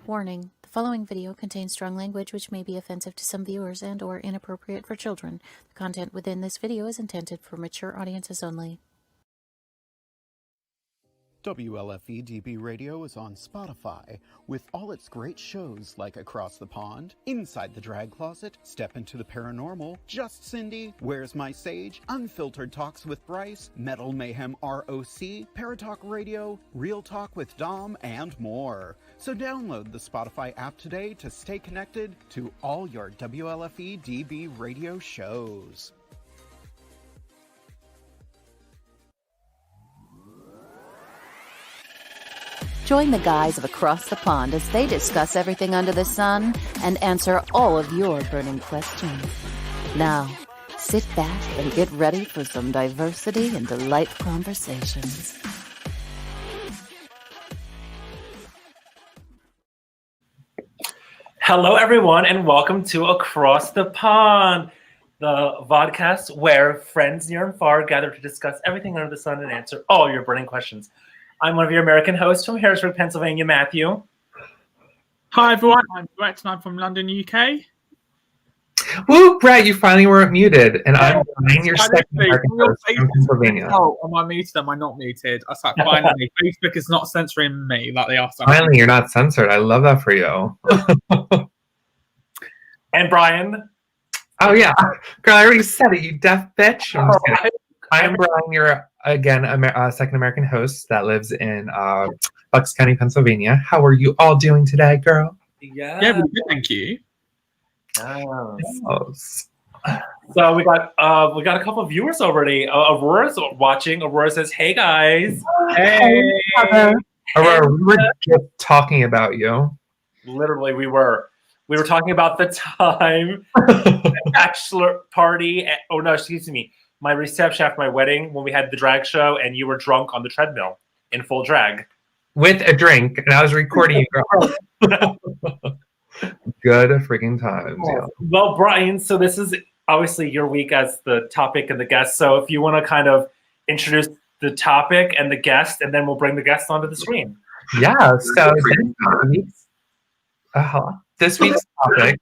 Warning, the following video contains strong language which may be offensive to some viewers and/or inappropriate for children. The content within this video is intended for mature audiences only. WLFE DB Radio is on Spotify with all its great shows like Across the Pond, Inside the Drag Closet, Step into the Paranormal, Just Cindy, Where's My Sage, Unfiltered Talks with Bryce, Metal Mayhem ROC, Paratalk Radio, Real Talk with Dom, and more. So download the Spotify app today to stay connected to all your WLFE DB Radio shows. Join the guys of Across the Pond as they discuss everything under the sun and answer all of your burning questions. Now, sit back and get ready for some diversity and delightful conversations. Hello, everyone, and welcome to Across the Pond, the vodcast where friends near and far gather to discuss everything under the sun and answer all your burning questions. I'm one of your American hosts from Harrisburg, Pennsylvania, Matthew. Hi, everyone. I'm Brett, and I'm from London, UK. Woo, Brett, you finally weren't muted. And I'm Ryan, your second American host from Pennsylvania. Oh, am I muted? Am I not muted? I was like, finally, Facebook is not censoring me like they are. Finally, you're not censored. I love that for you. And Brian. Oh, yeah. Girl, I already said it, you deaf bitch. I'm Brian, your, again, second American host that lives in Bucks County, Pennsylvania. How are you all doing today, girl? Yeah, we're good, thank you. Yes. So we got a couple of viewers already. Aurora's watching. Aurora says, "Hey guys." Hey. Aurora, we were just talking about you. Literally, we were talking about the time the bachelor party. Excuse me. My reception after my wedding when we had the drag show and you were drunk on the treadmill in full drag. With a drink, and I was recording you, girl. Good freaking times. Yeah. Well, Brian, so this is obviously your week as the topic and the guest. So if you want to kind of introduce the topic and the guest, and then we'll bring the guest onto the screen. Yeah, so this week's topic.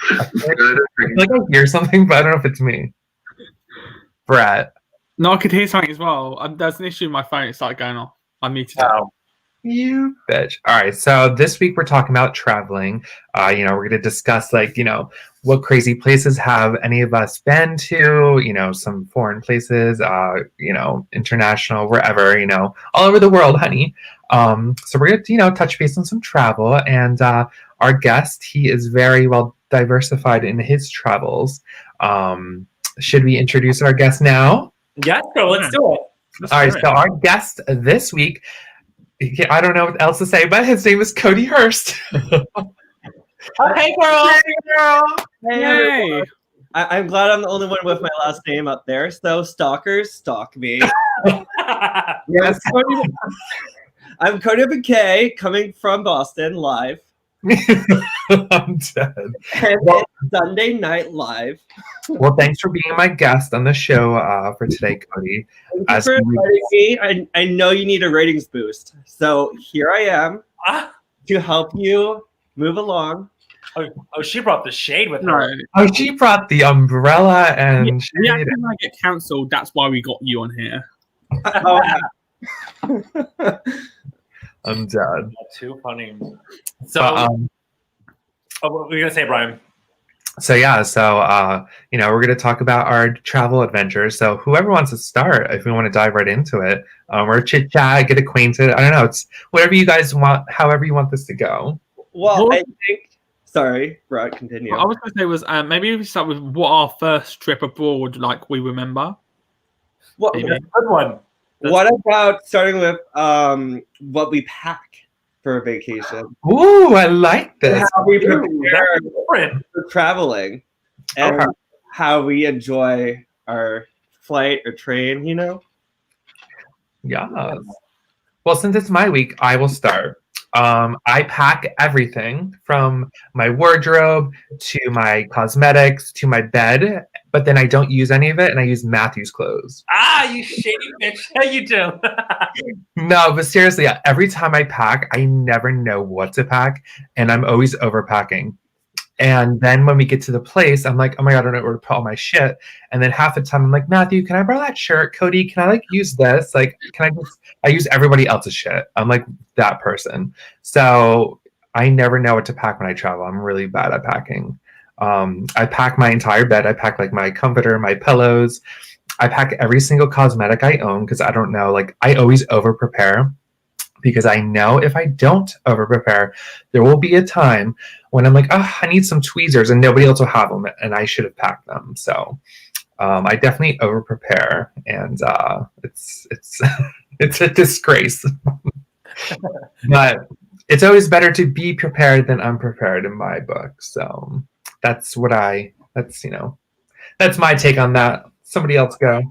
I feel like I hear something, but I don't know if it's me. Brett. No, I could hear something as well. There's an issue with my phone. It started going off. I muted it. You bitch. All right, so this week we're talking about traveling. We're going to discuss, what crazy places have any of us been to, some foreign places, international, wherever, all over the world, honey. So we're going to, touch base on some travel. And our guest, he is very well diversified in his travels. Should we introduce our guest now? Yes, so let's do it. All right, so our guest this week, I don't know what else to say, but his name is Cody Hurst. Hey, girl! Hey, girl! Hey! I'm glad I'm the only one with my last name up there, so stalkers, stalk me. Yes, I'm Cody McKay, coming from Boston, live. I'm dead. And it's Sunday Night Live. Well, thanks for being my guest on the show for today, Cody. Thank you for inviting me. I know you need a ratings boost, so here I am to help you move along. Oh, she brought the shade with her. Oh, she brought the umbrella and yeah, when I get cancelled, that's why we got you on here. I'm dead. Too funny. So, what were you gonna say, Brian? So we're gonna talk about our travel adventures. So whoever wants to start, if we want to dive right into it, or chit chat, get acquainted. I don't know. It's whatever you guys want, however you want this to go. Well, I think. Sorry, Brad, continue. What I was gonna say was maybe we start with what our first trip abroad we remember. What good one. What about starting with what we pack for a vacation? Ooh, I like this. How we prepare for traveling and how we enjoy our flight or train, Yes. Well, since it's my week, I will start. I pack everything from my wardrobe to my cosmetics to my bed but then I don't use any of it, and I use Matthew's clothes. Ah, you shady bitch. Yeah, you do. No, but seriously, every time I pack, I never know what to pack, and I'm always overpacking. And then when we get to the place, I'm like, oh my God, I don't know where to put all my shit. And then half the time I'm like, Matthew, can I borrow that shirt? Cody, can I like use this? Like, I use everybody else's shit. I'm like that person. So I never know what to pack when I travel. I'm really bad at packing. I pack my entire bed. I pack like my comforter, my pillows. I pack every single cosmetic I own because I don't know, like I always over prepare. Because I know if I don't over prepare, there will be a time when I'm like, oh, I need some tweezers, and nobody else will have them, and I should have packed them. So I definitely over prepare, and it's it's a disgrace. But it's always better to be prepared than unprepared in my book. So that's my take on that. Somebody else go.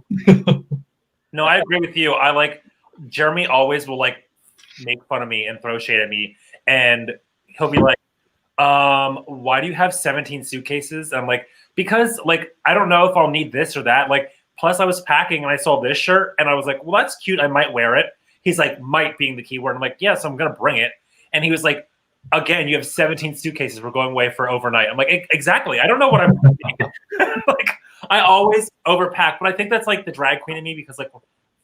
No, I agree with you. I like Jeremy always will like make fun of me and throw shade at me, and he'll be like, why do you have 17 suitcases? I'm like, because like I don't know if I'll need this or that. Like, plus I was packing and I saw this shirt and I was like, well, that's cute, I might wear it. He's like, might being the key word. I'm like, yes, I'm gonna bring it. And he was like, again, you have 17 suitcases, we're going away for overnight. I'm like, exactly, I don't know what I'm like, I always overpack, but I think that's like the drag queen in me, because like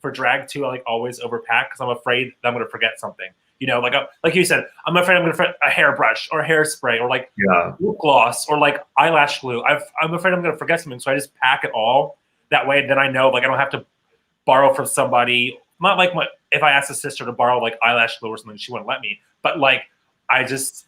for drag too, I like always overpack because I'm afraid that I'm going to forget something. You know, like you said, I'm afraid I'm going to forget a hairbrush or hairspray or like lip gloss or like eyelash glue. I'm afraid I'm going to forget something, so I just pack it all that way. Then I know like I don't have to borrow from somebody. Not like if I asked a sister to borrow like eyelash glue or something, she wouldn't let me. But like I just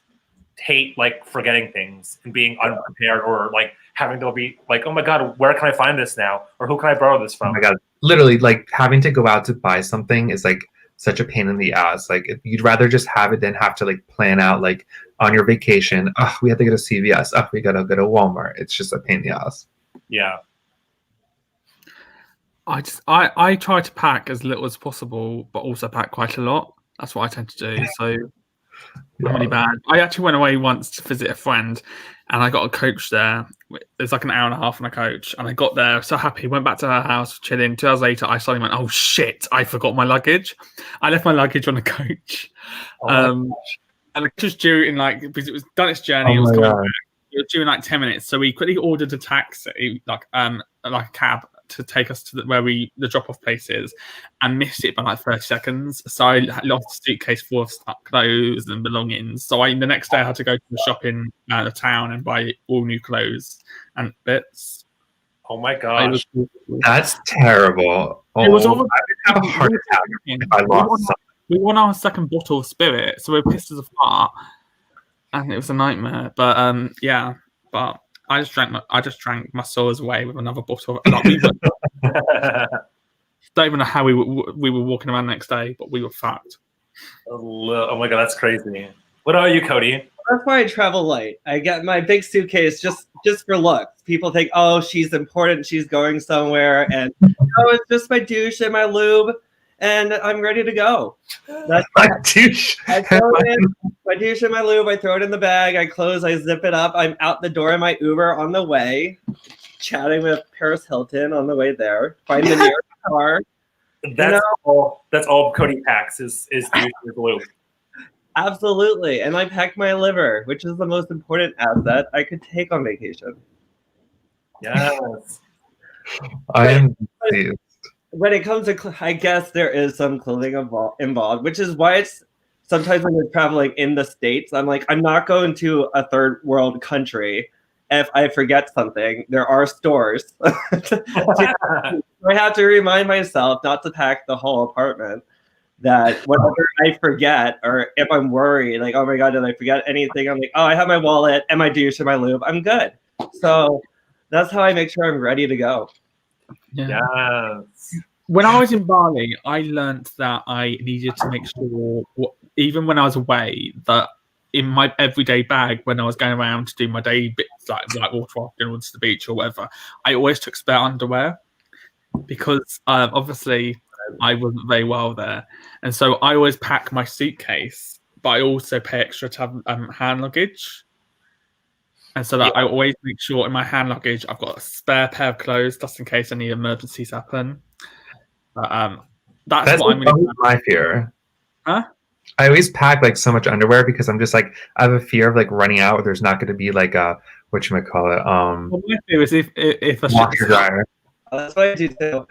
hate like forgetting things and being unprepared, or like having to be like, oh my God, where can I find this now? Or who can I borrow this from? Oh my God. Literally, like having to go out to buy something is like such a pain in the ass. Like you'd rather just have it than have to like plan out like on your vacation. Oh, we have to go to CVS. Oh, we gotta go to Walmart. It's just a pain in the ass. Yeah. I try to pack as little as possible, but also pack quite a lot. That's what I tend to do. So I'm really bad. I actually went away once to visit a friend, and I got a coach there. It was like an hour and a half on a coach, and I got there so happy. Went back to her house, chilling. 2 hours later, I suddenly went, "Oh shit! I forgot my luggage. I left my luggage on the coach." And it was due in like, because it was done its journey. It was due in like 10 minutes. So we quickly ordered a taxi, like a cab, to take us to where the drop-off place is, and missed it by like 30 seconds. So I lost a suitcase full of clothes and belongings. So the next day I had to go to the shop in the town and buy all new clothes and bits. Oh my gosh. That's terrible. It was all I would have a heart attack if I lost something. We won our second bottle of spirit, so we were pissed as a fart, and it was a nightmare. But yeah, but I just drank my souls away with another bottle. Like, don't even know how we were walking around the next day, but we were fucked. Oh my God, that's crazy. What about you, Cody? That's why I travel light. I get my big suitcase just for looks. People think, oh, she's important, she's going somewhere, and it's just my douche and my lube, and I'm ready to go. That's my douche. I throw it in, my douche and my lube. I throw it in the bag. I close. I zip it up. I'm out the door in my Uber on the way, chatting with Paris Hilton on the way there. Find the nearest car. That's all Cody packs is douche and lube. Absolutely, and I pack my liver, which is the most important asset I could take on vacation. Yes, I am pleased. When it comes to, I guess there is some clothing involved, which is why it's sometimes when you're traveling in the States, I'm like, I'm not going to a third world country if I forget something. There are stores. I have to remind myself not to pack the whole apartment. That whenever I forget, or if I'm worried, like, oh my God, did I forget anything? I'm like, oh, I have my wallet and my douche and my lube. I'm good. So that's how I make sure I'm ready to go. Yeah. Yes. When I was in Bali, I learned that I needed to make sure, even when I was away, that in my everyday bag, when I was going around to do my daily bits, like water rafting or to the beach or whatever, I always took spare underwear, because obviously I wasn't very well there, and so I always pack my suitcase, but I also pay extra to have hand luggage. And so that I always make sure in my hand luggage I've got a spare pair of clothes just in case any emergencies happen. But that's what I'm always my fear. Huh? I always pack like so much underwear because I'm just like I have a fear of like running out. There's not going to be like a whatchamacallit. Well, my fear is if a washer dryer. That's what I do too.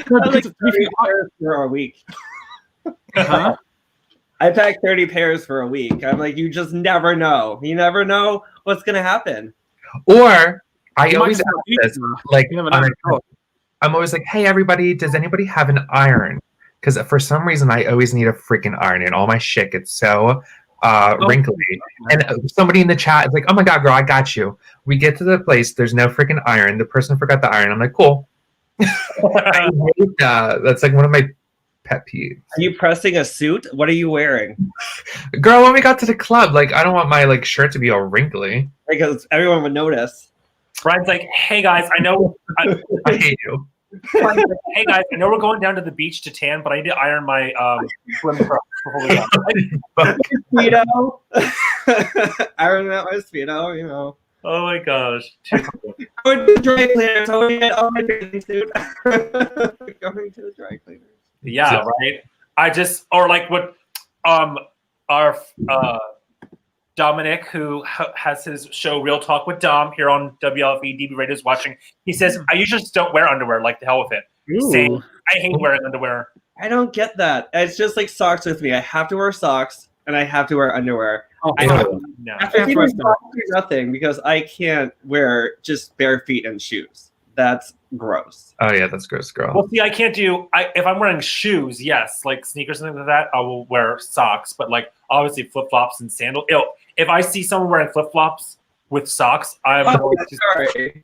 No, I like because 30 pairs for a week. huh? I pack 30 pairs for a week. I'm like, you just never know. You never know what's gonna happen. Or I You might always just ask have this, to. like You never on know. I'm always like, hey everybody, does anybody have an iron? Because for some reason I always need a freaking iron, and all my shit gets so wrinkly. And somebody in the chat is like, oh my god, girl, I got you. We get to the place, there's no freaking iron. The person forgot the iron. I'm like, cool. I hate that. That's like one of my pet peeves. Are you pressing a suit? What are you wearing? Girl, when we got to the club, like I don't want my like shirt to be all wrinkly. Because everyone would notice. Brian's like, hey guys, I know. I hate you. Brian's like, hey guys, I know we're going down to the beach to tan, but I need to iron my swim trunks before we go. Speedo. Iron out my Speedo, you know. Oh my gosh. Going to the dry cleaners. I want to get all my bathing suit. Going to the dry cleaners. Yeah, right. I just or like what our Dominic, who has his show Real Talk with Dom here on WLFE DB Radio, is watching. He says, I usually just don't wear underwear. Like the hell with it. Same. I hate wearing underwear. I don't get that. It's just like socks with me. I have to wear socks and I have to wear underwear. Oh, I fuck. don't No. I think it's nothing because I can't wear just bare feet and shoes. That's gross. Oh yeah, that's gross, girl. Well, see, I can't do. If I'm wearing shoes, yes, like sneakers and things like that, I will wear socks. But like obviously flip flops and sandals. If I see someone wearing flip flops with socks, I'm going to Sorry. scream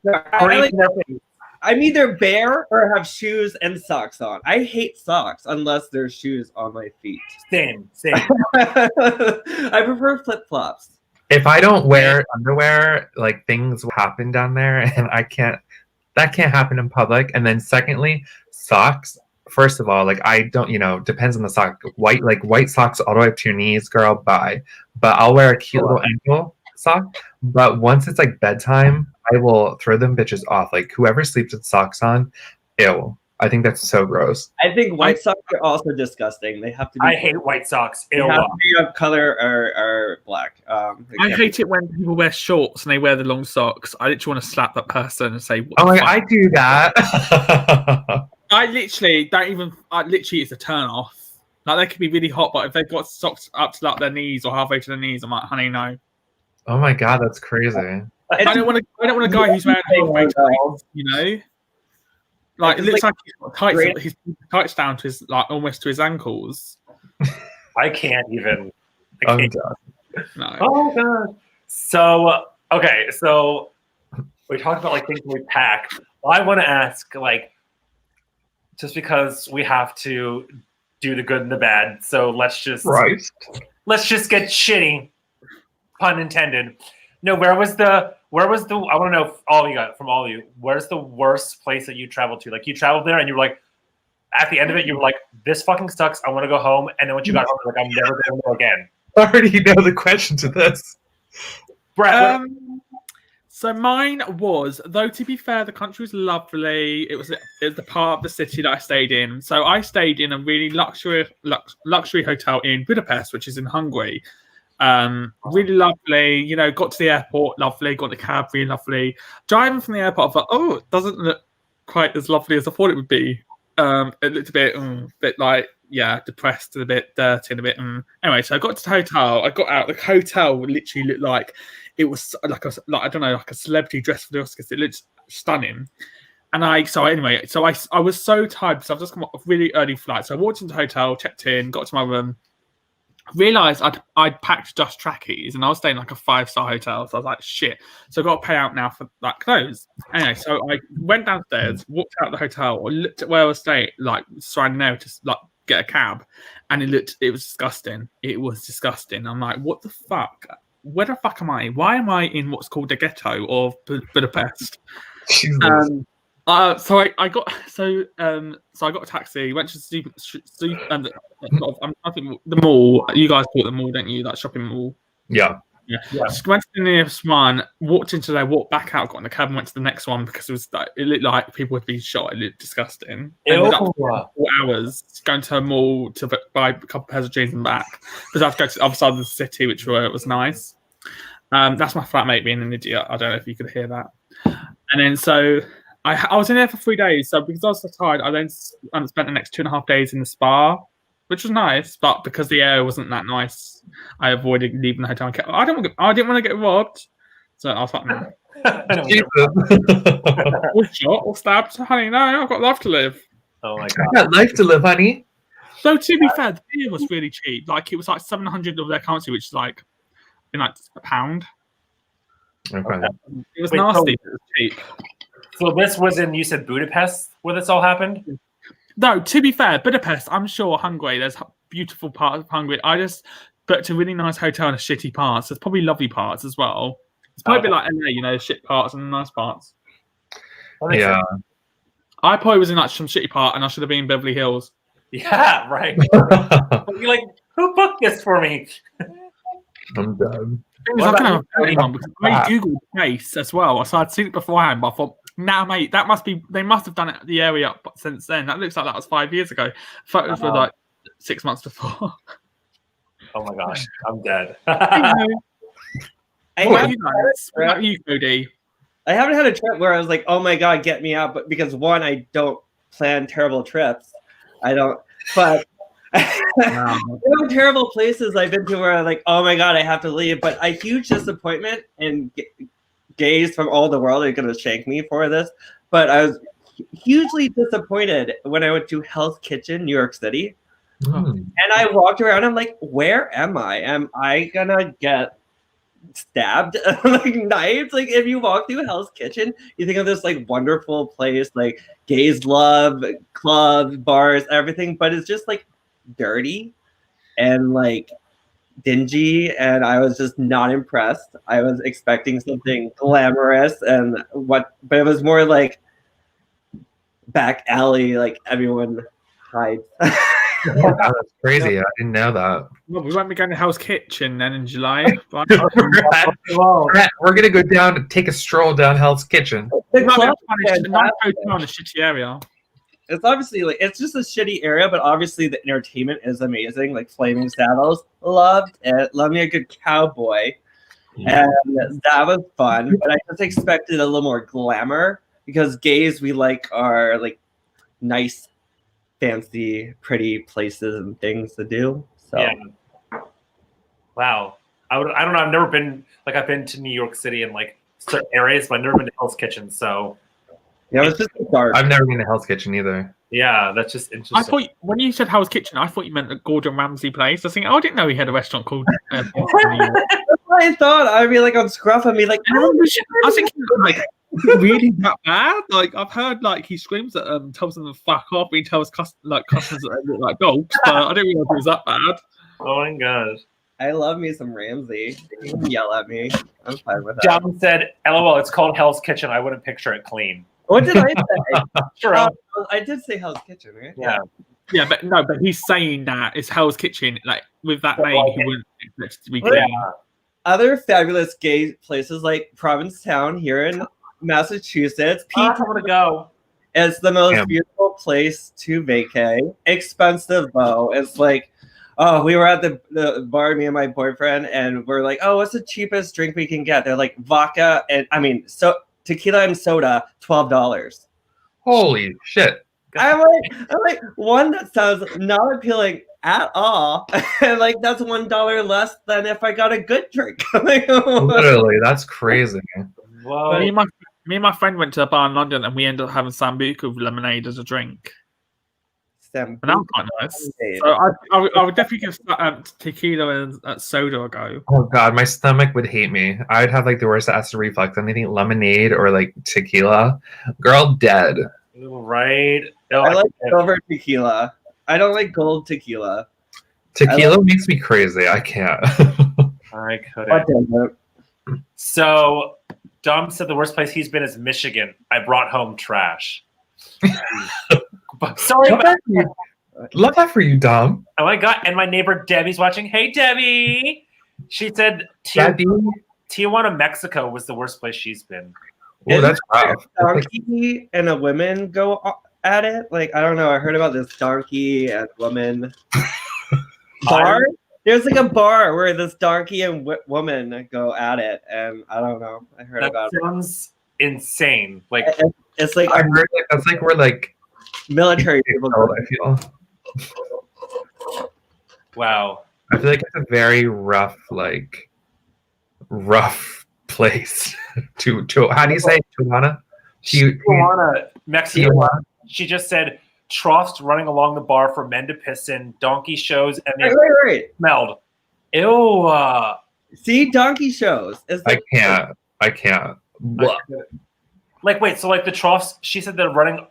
in their face. I'm either bare or have shoes and socks on. I hate socks unless there's shoes on my feet. Same. I prefer flip flops. If I don't wear underwear, like things will happen down there, and that can't happen in public. And then secondly, socks. First of all, like I don't, depends on the sock. White socks all the way up to your knees, girl, bye. But I'll wear a cute little ankle sock. But once it's like bedtime, I will throw them bitches off. Like whoever sleeps with socks on, ew. I think that's so gross. I think white socks are also disgusting. They have to be. I hate white socks. They Ew. have to be of color or black. I hate it when people wear shorts and they wear the long socks. I literally want to slap that person and say, Oh, like, I do that. I literally don't even. Literally, it's a turn off. Like they could be really hot, but if they've got socks up to like their knees or halfway to their knees, I'm like, honey, no. Oh my god, that's crazy. I don't want a guy who's wearing halfway to his, like it looks like he's got tights. His tights down to his almost to his ankles. I can't even. Oh god. No. Oh god. So okay, so we talked about like things we pack. Well, I want to ask just because we have to do the good and the bad, so let's just get shitty, pun intended. No, where was the I want to know from all of you, where's the worst place that you traveled to? Like you traveled there and you were like, at the end of it, you were like, this fucking sucks, I want to go home. And then once you got home, you're like, I'm never going to go again. I already know the question to this. Brett, So mine was, though to be fair, the country was lovely. It was the part of the city that I stayed in. So I stayed in a really luxury hotel in Budapest, which is in Hungary. Really lovely. Got to the airport, lovely. Got the cab, really lovely. Driving from the airport, I thought, oh, it doesn't look quite as lovely as I thought it would be. It looked a bit like, depressed and a bit dirty and a bit. Anyway, so I got to the hotel. I got out. The hotel literally looked like it was like a celebrity dressed for the Oscars. It looked stunning. And I was so tired because I've just come off a really early flight. So I walked into the hotel, checked in, got to my room, realised I'd packed just trackies, and I was staying in like a 5-star hotel. So I was like, shit. So I got to pay out now for that clothes. Anyway, so I went downstairs, walked out of the hotel, looked at where I was staying, like surrounding there to get a cab, and it was disgusting. It was disgusting. I'm like, what the fuck? Where the fuck am I? Why am I in what's called the ghetto of Budapest? So I got a taxi. Went to the mall. You guys call it the mall, don't you? That shopping mall. Yeah. Yeah. Yeah. Just went to the nearest one, walked into there, walked back out, got in the cab, and went to the next one because it was like, it looked like people had been shot. It looked disgusting. Ended up Ew. 4 hours going to a mall to buy a couple pairs of jeans and back because I had to go to the other side of the city, which was nice. That's my flatmate being an idiot. I don't know if you could hear that. And then so I was in there for 3 days. So because I was so tired, I then spent the next 2.5 days in the spa, which was nice. But because the air wasn't that nice, I avoided leaving the hotel. I didn't want to get robbed. So I was like, no. Jesus. Or shot or stabbed. Honey, no, I've got life to live. Oh my I god. got life to live, honey. So to be fair, the beer was really cheap. Like it was like 700 of their currency, which is like in like £1. Okay. It was Wait, nasty, but it was cheap. So this was in, you said Budapest where this all happened? No, to be fair, Budapest, I'm sure Hungary, there's beautiful parts of Hungary. I just booked a really nice hotel in a shitty parts. There's probably lovely parts as well. It's probably like LA, you know, shit parts and nice parts. Yeah. I probably was in like some shitty part and I should have been in Beverly Hills. Yeah, right. You're like, who booked this for me? I'm done. The thing is, What I can about have a dirty one because I Googled the place as well. So I'd seen it beforehand, but I thought, nah, mate, they must have done it the area up since then. That looks like that was 5 years ago. Photos were like 6 months before. Oh my gosh, I'm dead. I What haven't about you, Cody? I haven't had a trip where I was like, oh my god, get me out. But because one, I don't plan terrible trips. I don't. But there are terrible places I've been to where I'm like, oh my god, I have to leave. But a huge disappointment, and gays from all the world are gonna shank me for this. But I was hugely disappointed when I went to Hell's Kitchen, New York City. And I walked around. I'm like, where am I? Am I gonna get stabbed? Like knives? Like if you walk through Hell's Kitchen, you think of this like wonderful place, like gays love, clubs, bars, everything, but it's just like dirty and like dingy, and I was just not impressed. I was expecting something glamorous but it was more like back alley, like everyone hides. Oh, that's crazy. I didn't know that. Well, we won't be going to Hell's Kitchen then in July. But We're gonna go down and take a stroll down Hell's Kitchen. The we might be club able to find a nice hotel in a shitty area. it's obviously like it's just a shitty area, but obviously the entertainment is amazing. Like Flaming Saddles, loved it. Love me a good cowboy, and that was fun. But I just expected a little more glamour because gays we like are like nice, fancy, pretty places and things to do. So Yeah. Wow. I don't know. I've never been I've been to New York City in like certain areas, but I've never been to Hell's Kitchen. So yeah, it was just dark. I've never been to Hell's Kitchen either. yeah, that's just interesting. I thought when you said Hell's Kitchen, I thought you meant the Gordon Ramsay place. I was thinking, I didn't know he had a restaurant called. That's what I thought. I'd be like on Scruff and be like, I was thinking, like, really that bad? Like, I've heard like he screams at them, tells them to fuck off, and he tells customers that they look like dogs. But I didn't realize it was that bad. Oh my gosh. I love me some Ramsey. You can yell at me. I'm fine with that. John said, "LOL, it's called Hell's Kitchen. I wouldn't picture it clean." What did I say? Sure. I did say Hell's Kitchen, right? Yeah. Yeah, but he's saying that it's Hell's Kitchen. Like with that name, he wouldn't expect it to be clean. Yeah. Other fabulous gay places like Provincetown here in Massachusetts. I want to go. It's the most Damn. beautiful place to vacay. Expensive though. It's like, oh, we were at the bar, me and my boyfriend, and we're like, oh, what's the cheapest drink we can get? They're like vodka and tequila and soda, $12. Holy shit. I'm like, one, that sounds not appealing at all, and like that's $1 less than if I got a good drink. Like, Literally, that's crazy. Whoa. Me and my friend went to a bar in London, and we ended up having sambuca with lemonade as a drink, and that was quite nice. So I would definitely give tequila and soda a go. Oh god, my stomach would hate me. I'd have like the worst acid reflux. Anything lemonade or like tequila, girl, dead. Right. Oh, I like silver tequila. I don't like gold tequila. Tequila makes me crazy. I can't. I What couldn't. does it? So, Dom said the worst place he's been is Michigan. I brought home trash. Sorry Love about that for you. Love that for you, Dom. Oh my god! And my neighbor Debbie's watching. Hey, Debbie. She said That'd be, Tijuana, Mexico was the worst place she's been. oh, that's rough. A donkey and a woman go at it. Like, I don't know. I heard about this donkey and woman bar. There's like a bar where this donkey and woman go at it, and I don't know. I heard That about sounds insane. Like, it's like I heard like that's like we're like military people. I feel. wow. I feel like it's a very rough place to how do you say Tijuana? Tijuana, Mexico. Tijuana. She just said troughs running along the bar for men to piss in, donkey shows, and they Wait. smelled. Ew. See, donkey shows. It's I can't. Like, wait, so like the troughs, she said they're running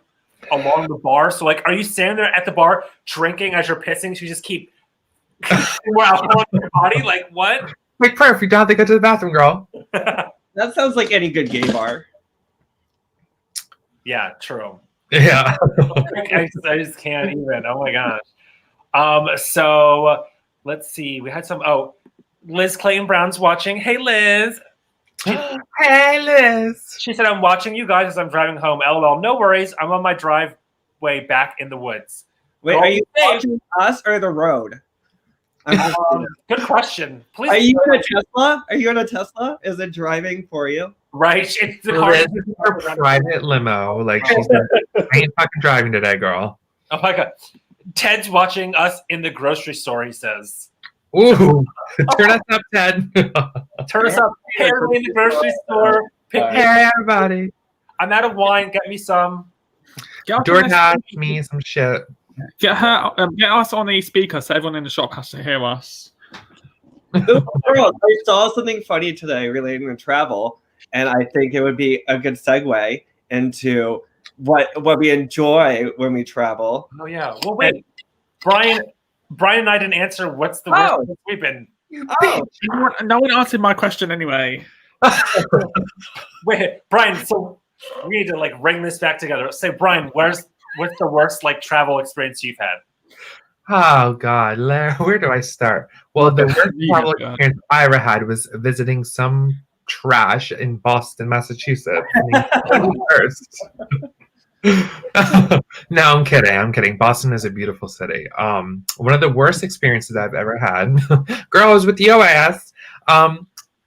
along the bar. So like, are you standing there at the bar drinking as you're pissing? So you just keep more alcohol in your body? Like, what? Like prayer if you don't have to go to the bathroom, girl. That sounds like any good gay bar. Yeah, true. Yeah. I just can't even. Oh my gosh. So let's see. We had some. Oh, Liz Clayton Brown's watching. Hey, Liz. Hey, Liz. She said, "I'm watching you guys as I'm driving home. LOL. No worries. I'm on my driveway back in the woods." Wait, are you watching us or the road? Good question. Please. Are you in a Tesla? Are you in a Tesla? Is it driving for you? Right. It's the car. Liz is her private limo. Like she's like, I ain't fucking driving today, girl. Oh my god. Ted's watching us in the grocery store, he says. Ooh, turn us up, Ted. Turn us up. Hey, everybody in the grocery store. Hey, everybody. I'm out of wine. Get me some. DoorDash me some shit. Get us on the speaker so everyone in the shop has to hear us. Girls, I saw something funny today relating to travel, and I think it would be a good segue into what we enjoy when we travel. Oh yeah. Well, wait. Brian and I didn't answer. What's the worst place we've been? Oh, No one answered my question anyway. Wait, Brian. So we need to like ring this back together. Say, Brian, what's the worst like travel experience you've had? Oh God, where do I start? Well, the worst travel experience I ever had was visiting some trash in Boston, Massachusetts. First. No, I'm kidding. Boston is a beautiful city. One of the worst experiences I've ever had. Girl, I was with the OAS.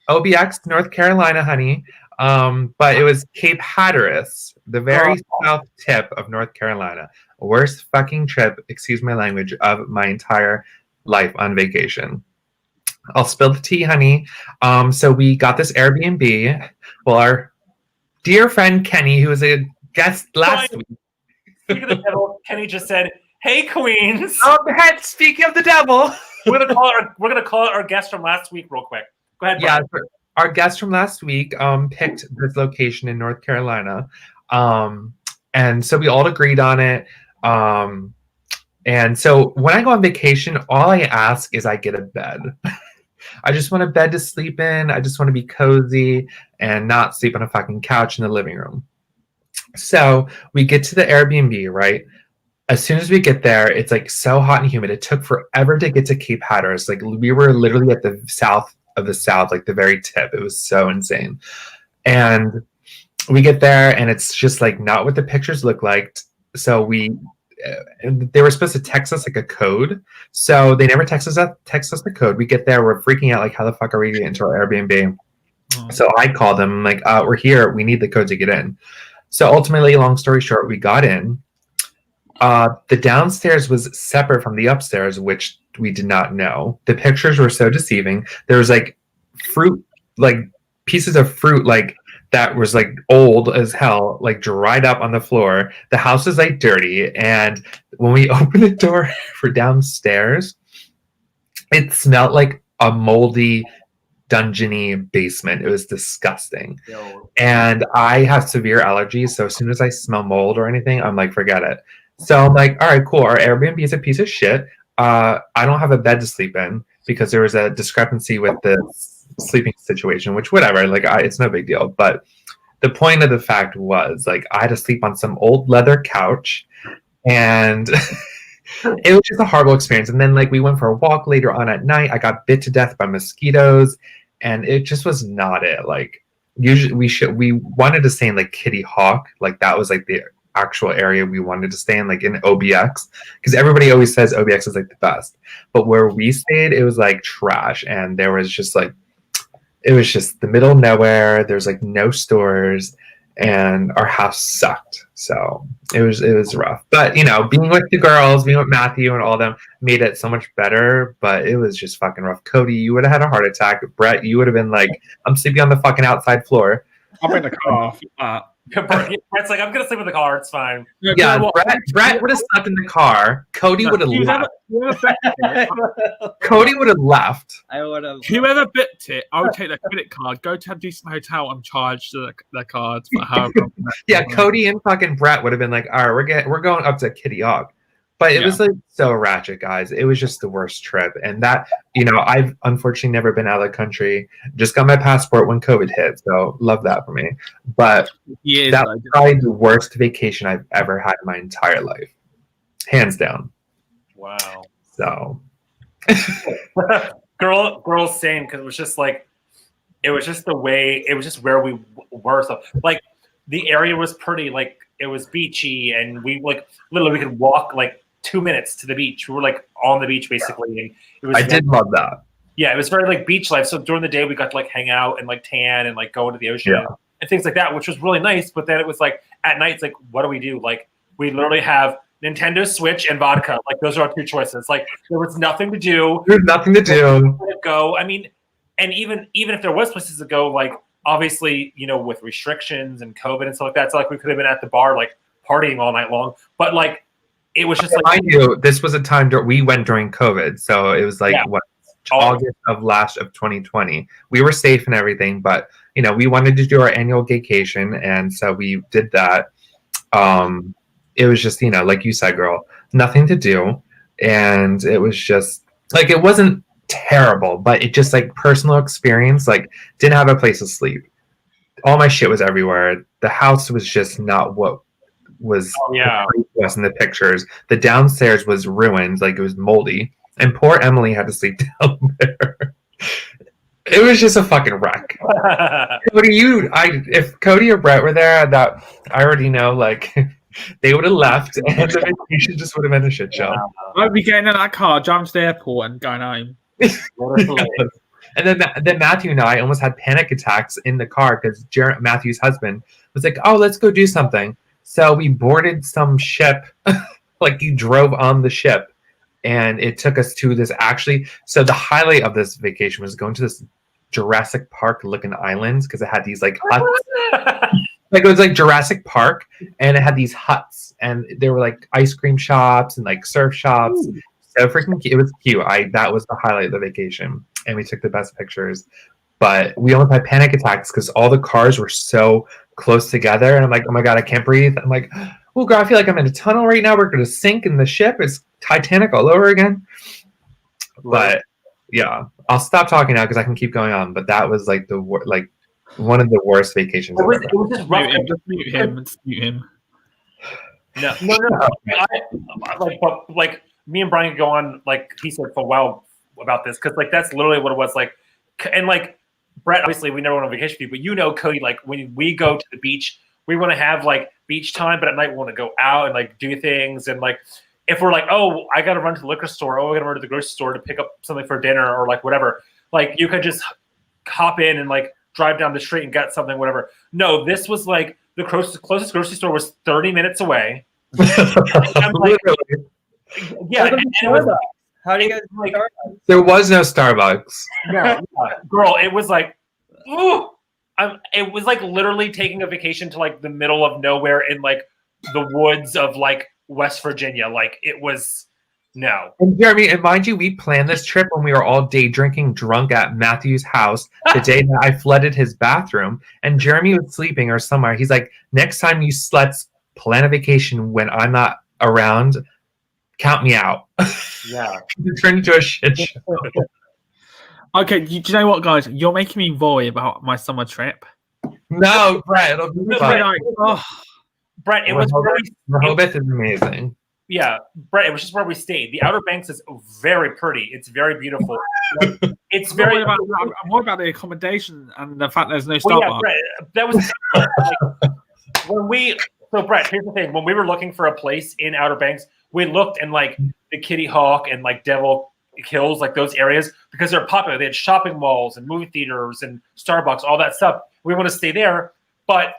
OBX, North Carolina, honey. But it was Cape Hatteras, the very south tip of North Carolina. Worst fucking trip, excuse my language, of my entire life on vacation. I'll spill the tea, honey. So we got this Airbnb. Well, our dear friend Kenny, who was a guest last week. Speaking of the devil, Kenny just said, "Hey, Queens." Speaking of the devil, we're gonna call it our guest from last week, real quick. Go ahead, Brian. Yeah, our guest from last week picked this location in North Carolina, and so we all agreed on it. And so when I go on vacation, all I ask is I get a bed. I just want a bed to sleep in. I just want to be cozy and not sleep on a fucking couch in the living room. So we get to the Airbnb, right? As soon as we get there, it's like so hot and humid. It took forever to get to Cape Hatteras. Like we were literally at the south of the south, like the very tip. It was so insane. And we get there and it's just like not what the pictures look like. So they were supposed to text us like a code. So they never text us the code. We get there, we're freaking out, like how the fuck are we getting into our Airbnb? So I called them like, we're here, we need the code to get in. So ultimately, long story short, we got in. The downstairs was separate from the upstairs, which we did not know. The pictures were so deceiving. There was like fruit, like pieces of fruit, like that was like old as hell, like dried up on the floor. The house is like dirty. And when we opened the door for downstairs, it smelled like a moldy, dungeony basement. It was disgusting. And I have severe allergies. So as soon as I smell mold or anything, I'm like, forget it. So I'm like, all right, cool. Our Airbnb is a piece of shit. I don't have a bed to sleep in because there was a discrepancy with the sleeping situation, which whatever, like it's no big deal. But the point of the fact was like I had to sleep on some old leather couch and It was just a horrible experience. And then like we went for a walk later on at night. I got bit to death by mosquitoes, and it just was not it. Like usually we wanted to stay in like Kitty Hawk, like that was like the actual area we wanted to stay in, like in OBX, because everybody always says OBX is like the best. But where we stayed, it was like trash, and there was just like it was just the middle of nowhere. There's like no stores, and our house sucked. So it was rough. But you know, being with the girls, being with Matthew and all them made it so much better. But it was just fucking rough. Cody, you would have had a heart attack. Brett, you would have been like, I'm sleeping on the fucking outside floor. I'm in the car. Brett's like, I'm gonna sleep in the car. It's fine. Yeah, Brett would have slept in the car. Cody would have left. Cody would have left. I would have. Whoever booked it, I would take their credit card, go to a decent hotel, and charge their cards for however. Yeah, Cody and fucking Brett would have been like, all right, we're going up to Kitty Hawk. But it was like so ratchet, guys. It was just the worst trip. And that, you know, I've unfortunately never been out of the country. Just got my passport when COVID hit. So love that for me. But that was probably the worst vacation I've ever had in my entire life. Hands down. Wow. So. Girls, same, because it was just like, it was just the way, it was just where we were. So, like, the area was pretty, like, it was beachy, and we, like, literally, we could walk, like, 2 minutes to the beach. We were like on the beach basically, and it was. I did love that. Yeah, it was very like beach life. So during the day, we got to like hang out and like tan and like go into the ocean and things like that, which was really nice. But then it was like at night, it's like, what do we do? Like we literally have Nintendo Switch and vodka. Like those are our two choices. Like there was nothing to do. There's nothing to do. Go. I mean, and even if there was places to go, like obviously, you know, with restrictions and COVID and stuff like that, it's like we could have been at the bar like partying all night long. But like. It was just like I knew this was a time we went during COVID, so it was like August of 2020. We were safe and everything, but you know we wanted to do our annual vacation, and so we did that. It was just like you said, girl, nothing to do, and it was just like it wasn't terrible, but it just like personal experience. Like didn't have a place to sleep. All my shit was everywhere. The house was just not what was was in the pictures. The downstairs was ruined, like it was moldy, and poor Emily had to sleep down there. It was just a fucking wreck. Cody, if Cody or Brett were there, that I already know, like they would have left, and the vacation just would have been a shit show. I'd be getting in that car, driving to the airport, and going home. And then Matthew and I almost had panic attacks in the car because Matthew's husband was like, "Oh, let's go do something." So we boarded some ship, like he drove on the ship, and it took us to this so the highlight of this vacation was going to this Jurassic Park looking islands because it had these like huts. Like it was like Jurassic Park, and it had these huts, and there were like ice cream shops and like surf shops. Ooh. So freaking cute. It was cute. That was the highlight of the vacation, and we took the best pictures. But we almost had panic attacks because all the cars were so close together, and I'm like, oh my god, I can't breathe. I'm like, oh god, I feel like I'm in a tunnel right now. We're gonna sink in the ship. It's Titanic all over again. But yeah, I'll stop talking now because I can keep going on. But that was like one of the worst vacations. It was just rough. Just mute him. No. Like me and Brian could go on like he said for a while about this because like that's literally what it was like, and like. Brett, obviously, we never went on vacation with you, but you know, Cody, like when we go to the beach, we want to have like beach time, but at night we want to go out and like do things. And like, if we're like, oh, I got to run to the liquor store, I got to run to the grocery store to pick up something for dinner or like whatever, like you could just hop in and like drive down the street and get something, whatever. No, this was like the closest grocery store was 30 minutes away. I'm like, yeah. And it was, how do you guys like? There was no Starbucks. No, girl, it was like, ooh, it was like literally taking a vacation to like the middle of nowhere in like the woods of like West Virginia. Like it was no. And Jeremy, and mind you, we planned this trip when we were all day drinking drunk at Matthew's house the day that I flooded his bathroom, and Jeremy was sleeping or somewhere. He's like, next time you sluts plan a vacation when I'm not around, count me out. Yeah. It turned into a shit show. Okay, do you know what, guys? You're making me worry about my summer trip. No, Brett, it'll be fine. Brett, it was Rehoboth is amazing. Yeah, Brett, it was just where we stayed. The Outer Banks is very pretty. It's very beautiful. It's very. I'm more about the accommodation and the fact there's no Well, Starbucks. yeah, Brett, that was like, when we. So, Brett, here's the thing: when we were looking for a place in Outer Banks, we looked in like the Kitty Hawk and like Devil Hills, like those areas, because they're popular. They had shopping malls and movie theaters and Starbucks, all that stuff. We want to stay there, but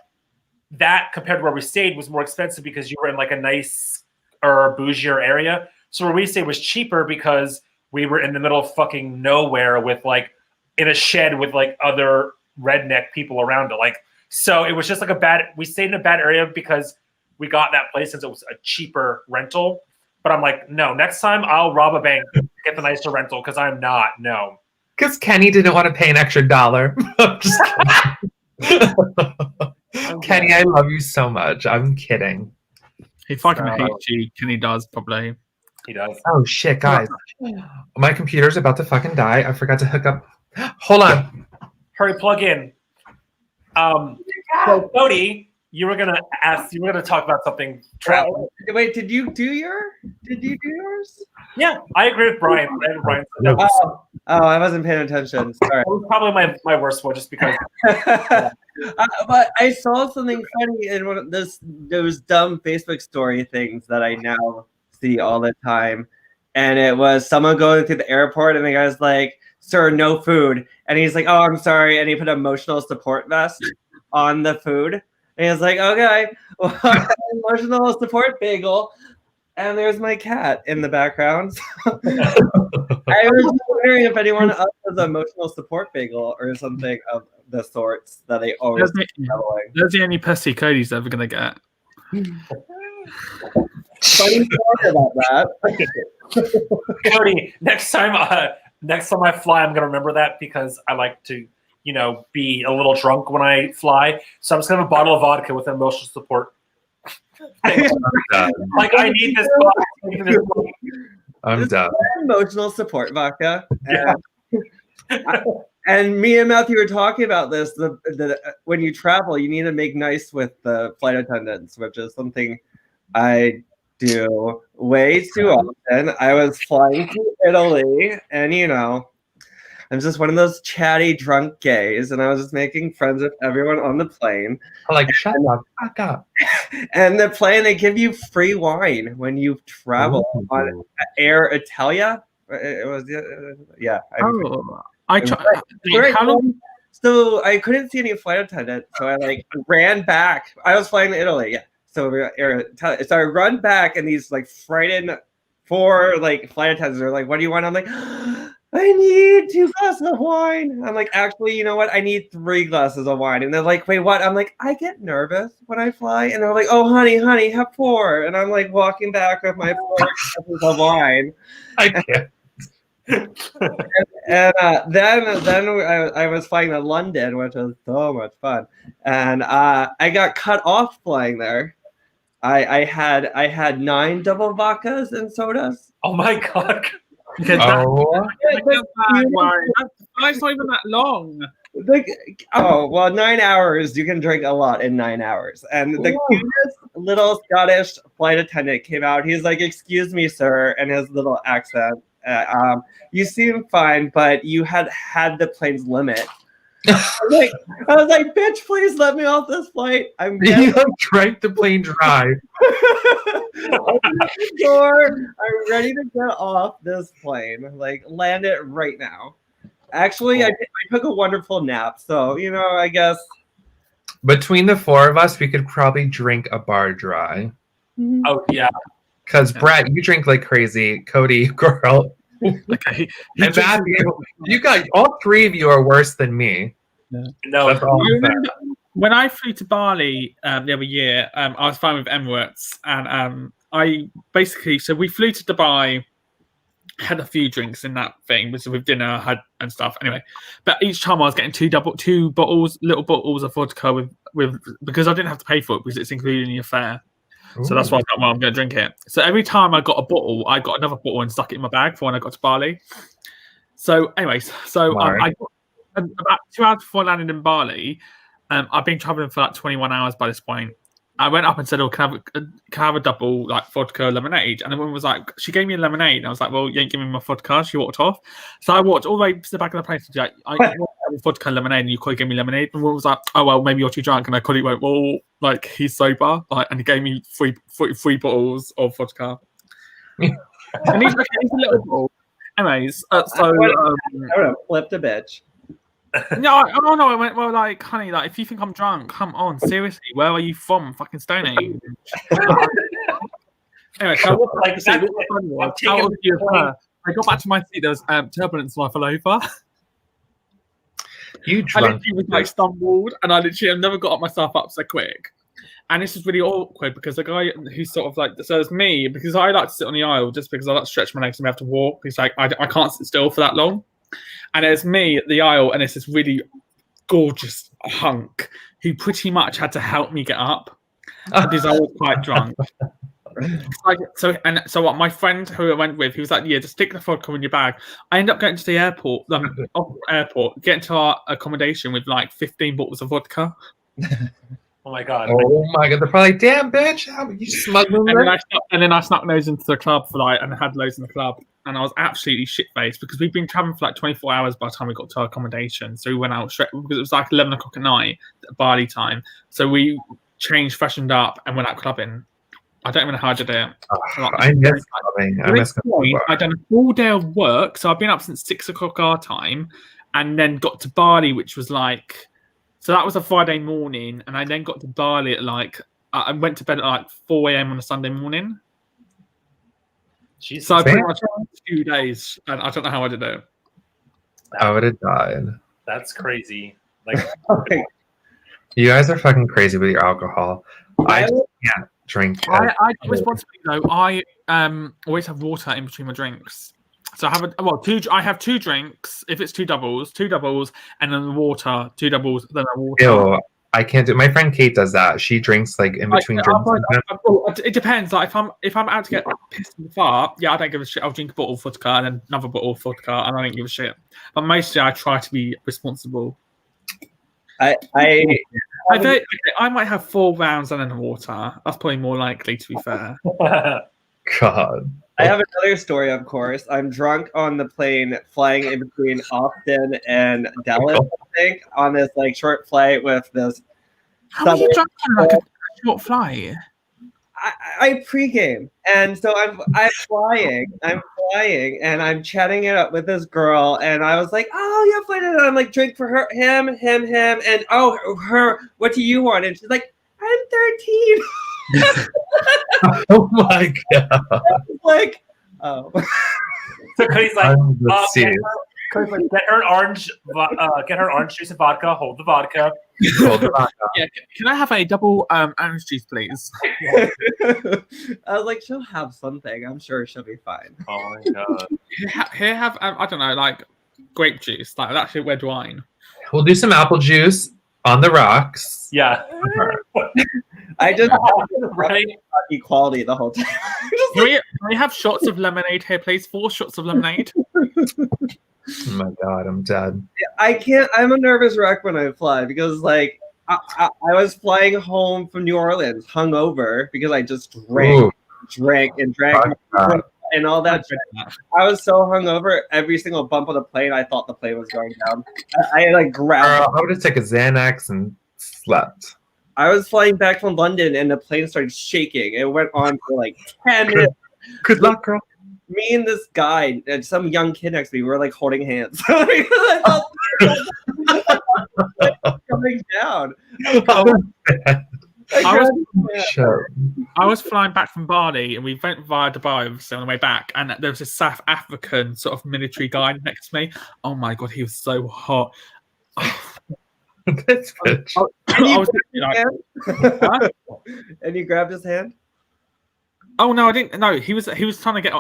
that compared to where we stayed was more expensive because you were in like a nice or bougier area. So where we stayed was cheaper because we were in the middle of fucking nowhere with like in a shed with like other redneck people around it. Like, so it was just like we stayed in a bad area because we got that place since it was a cheaper rental. But I'm like, no, next time I'll rob a bank to get the nicer rental because I'm not, no. Because Kenny didn't want to pay an extra $1. I'm just kidding. Kenny, I love you so much. I'm kidding. He fucking hates you. Kenny does, probably. He does. Oh, shit, guys. My computer's about to fucking die. I forgot to hook up. Hold on. Hurry, plug in. So, Cody, you were going to talk about something. Travel. Wait, did you do yours? Yeah, I agree with Brian. I wasn't paying attention. Sorry. That was probably my worst one just because. But I saw something funny in one of those dumb Facebook story things that I now see all the time. And it was someone going through the airport and the guy's like, "Sir, no food." And he's like, "Oh, I'm sorry." And he put emotional support vest on the food. And he's like, "Okay, well, emotional support bagel." And there's my cat in the background. I was wondering if anyone else has an emotional support bagel or something of the sorts that they always That's the only pussy Cody's ever going to get. Funny story about that. Cody, next time I fly, I'm going to remember that because I like to, be a little drunk when I fly. So I'm just going to have a bottle of vodka with emotional support. Like I need this. I'm done. Emotional support vodka. Yeah. And me and Matthew were talking about this. When you travel, you need to make nice with the flight attendants, which is something I do way too often. I was flying to Italy, and I'm just one of those chatty drunk gays, and I was just making friends with everyone on the plane. Like, shut the fuck up. And the plane, they give you free wine when you travel on Air Italia. It was, yeah. How long? So I couldn't see any flight attendant, so I ran back. I was flying to Italy, yeah. So I run back, and these frightened 4 flight attendants are like, "What do you want?" I'm like, "I need 2 glasses of wine." I'm like, "Actually, you know what? I need 3 glasses of wine." And they're like, "Wait, what?" I'm like, "I get nervous when I fly." And they're like, "Oh, honey, have 4." And I'm walking back with my 4 glasses of wine. I can't. And then I was flying to London, which was so much fun. And I got cut off flying there. I had 9 double vodkas and sodas. Oh my god. Flight's not even that long. 9 hours. You can drink a lot in 9 hours. And the cutest little Scottish flight attendant came out. He's like, "Excuse me, sir," and his little accent. "You seem fine, but you had the plane's limit." I was like, "Bitch, please let me off this flight. I'm drank the plane dry." Open the door. I'm ready to get off this plane. Land it right now. Actually, I took a wonderful nap, so I guess between the 4 of us, we could probably drink a bar dry. Oh yeah. Because Brett, you drink like crazy. Cody, girl. Okay. And Matthew, you got all 3 of you are worse than me. No. When I flew to Bali the other year, I was flying with Emirates, and we flew to Dubai, had a few drinks in that thing, with dinner and stuff. Anyway, but each time I was getting 2 little bottles of vodka with because I didn't have to pay for it because it's included in your fare. Ooh. So that's why I thought, well, I'm going to drink it. So every time I got a bottle, I got another bottle and stuck it in my bag for when I got to Bali. So anyways, I got about 2 hours before I landed in Bali. I've been traveling for 21 hours by this point. I went up and said, "Oh, can I have a double like vodka lemonade?" And the woman was like, she gave me a lemonade, and I was like, "Well, you ain't giving me my vodka." She walked off. So I walked all the way to the back of the place. And like, I want vodka and lemonade, and you could give me lemonade. And the woman was like, "Oh well, maybe you're too drunk." And I could went, "Well, like he's sober," like, and he gave me three bottles of vodka. And he's a little bottle. Anyways, I would have flipped a bitch. No, I went, well, like, honey, like, if you think I'm drunk, come on, seriously, where are you from? Fucking Stoney. Anyway, so Like, I got back to my seat, there was turbulence, and I fell over. You I drunk. literally was like stumbled, and I literally never got myself up so quick. And this is really awkward because the guy who's sort of like, so it's me, because I like to sit on the aisle just because I like to stretch my legs and we have to walk. He's like, I can't sit still for that long. And there's me at the aisle, and it's this really gorgeous hunk who pretty much had to help me get up because I was quite drunk. So what my friend who I went with, he was like, "Yeah, just stick the vodka in your bag." I ended up getting to the airport, getting to our accommodation with like 15 bottles of vodka. Oh my god! Oh my god! They're probably like, "Damn, bitch! How are you smuggling that?" And then I snuck those into the club for like, and had loads in the club. And I was absolutely shit faced because we'd been traveling for like 24 hours by the time we got to our accommodation. So we went out straight because it was like 11 o'clock at night, Bali time. So we changed, freshened up, and went out clubbing. I don't even know how I did it. I miss clubbing. I miss clubbing. I'd done a full day of work, so I've been up since 6 o'clock our time, and then got to Bali, which was like, so that was a Friday morning, and I then got to Bali at like, I went to bed at like 4 a.m. on a Sunday morning. Jesus. So I pretty much 2 days, and I don't know how I did it. I would have died. That's crazy. Like, You guys are fucking crazy with your alcohol. I just can't drink. I responsibly though. I always have water in between my drinks. So I have two drinks. If it's two doubles, and then the water, two doubles, then a water. Ew, I can't do. My friend Kate does that. She drinks like in between drinks. It depends. Like if I'm out to get pissed and fart, yeah, I don't give a shit. I'll drink a bottle of vodka and then another bottle of vodka, and I don't give a shit. But mostly, I try to be responsible. I might have 4 rounds and then water. That's probably more likely, to be fair. God. I have another story, of course. I'm drunk on the plane flying in between Austin and Dallas, I think, on this like short flight with this. How are you drunk on like a short flight? I pregame, and so I'm flying, and I'm chatting it up with this girl, and I was like, "Oh, you're flying," and I'm like, "Drink for him, and oh, her. What do you want?" And she's like, "I'm 13." Oh my god! Like, oh. So Cody's like, get her orange juice and vodka. Hold the vodka. Yeah, can I have a double orange juice, please? I was like, she'll have something. I'm sure she'll be fine. Oh my god! Here, have I don't know, like grape juice, like actually red wine. We'll do some apple juice on the rocks. Yeah. I just Right. equality the whole time. Can we have shots of lemonade here, please? 4 shots of lemonade. Oh my god, I'm dead. I can't. I'm a nervous wreck when I fly because, like, I was flying home from New Orleans hungover because I just drank and all that shit. I was so hungover. Every single bump of the plane, I thought the plane was going down. I like grabbed. I would have taken a Xanax and slept. I was flying back from London and the plane started shaking. It went on for like 10 minutes. Good luck, girl. Me and this guy and some young kid next to me were like holding hands. Coming down. I was flying back from Bali and we went via Dubai on the way back, and there was a South African sort of military guy next to me. Oh my god, he was so hot. This bitch. And you grabbed his hand? Oh no, I didn't. No, he was trying to get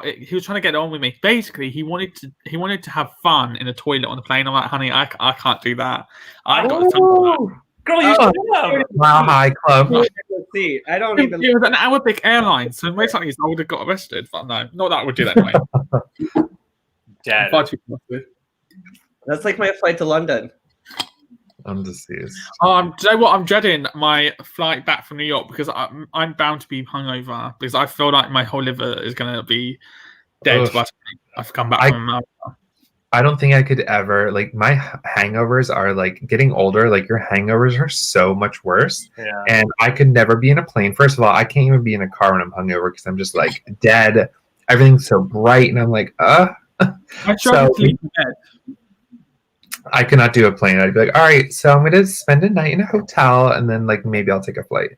on with me. Basically, he wanted to have fun in a toilet on the plane. I'm like, honey, I can't do that. I've got to. Girl, you should have. Wow, high club. I don't even. It was an Arabic airline, so most likely I would have got arrested. But no, not that I would do that anyway. Dead. That's like my flight to London. I'm deceased. Do you know what? I'm dreading my flight back from New York because I'm bound to be hungover because I feel like my whole liver is going to be dead by the time I've come back from America. I don't think I could ever, like, my hangovers are like getting older. Like, your hangovers are so much worse. Yeah. And I could never be in a plane. First of all, I can't even be in a car when I'm hungover because I'm just like dead. Everything's so bright. And I'm like, I try to sleep in bed. I could not do a plane. I'd be like, all right, so I'm going to spend a night in a hotel and then, like, maybe I'll take a flight.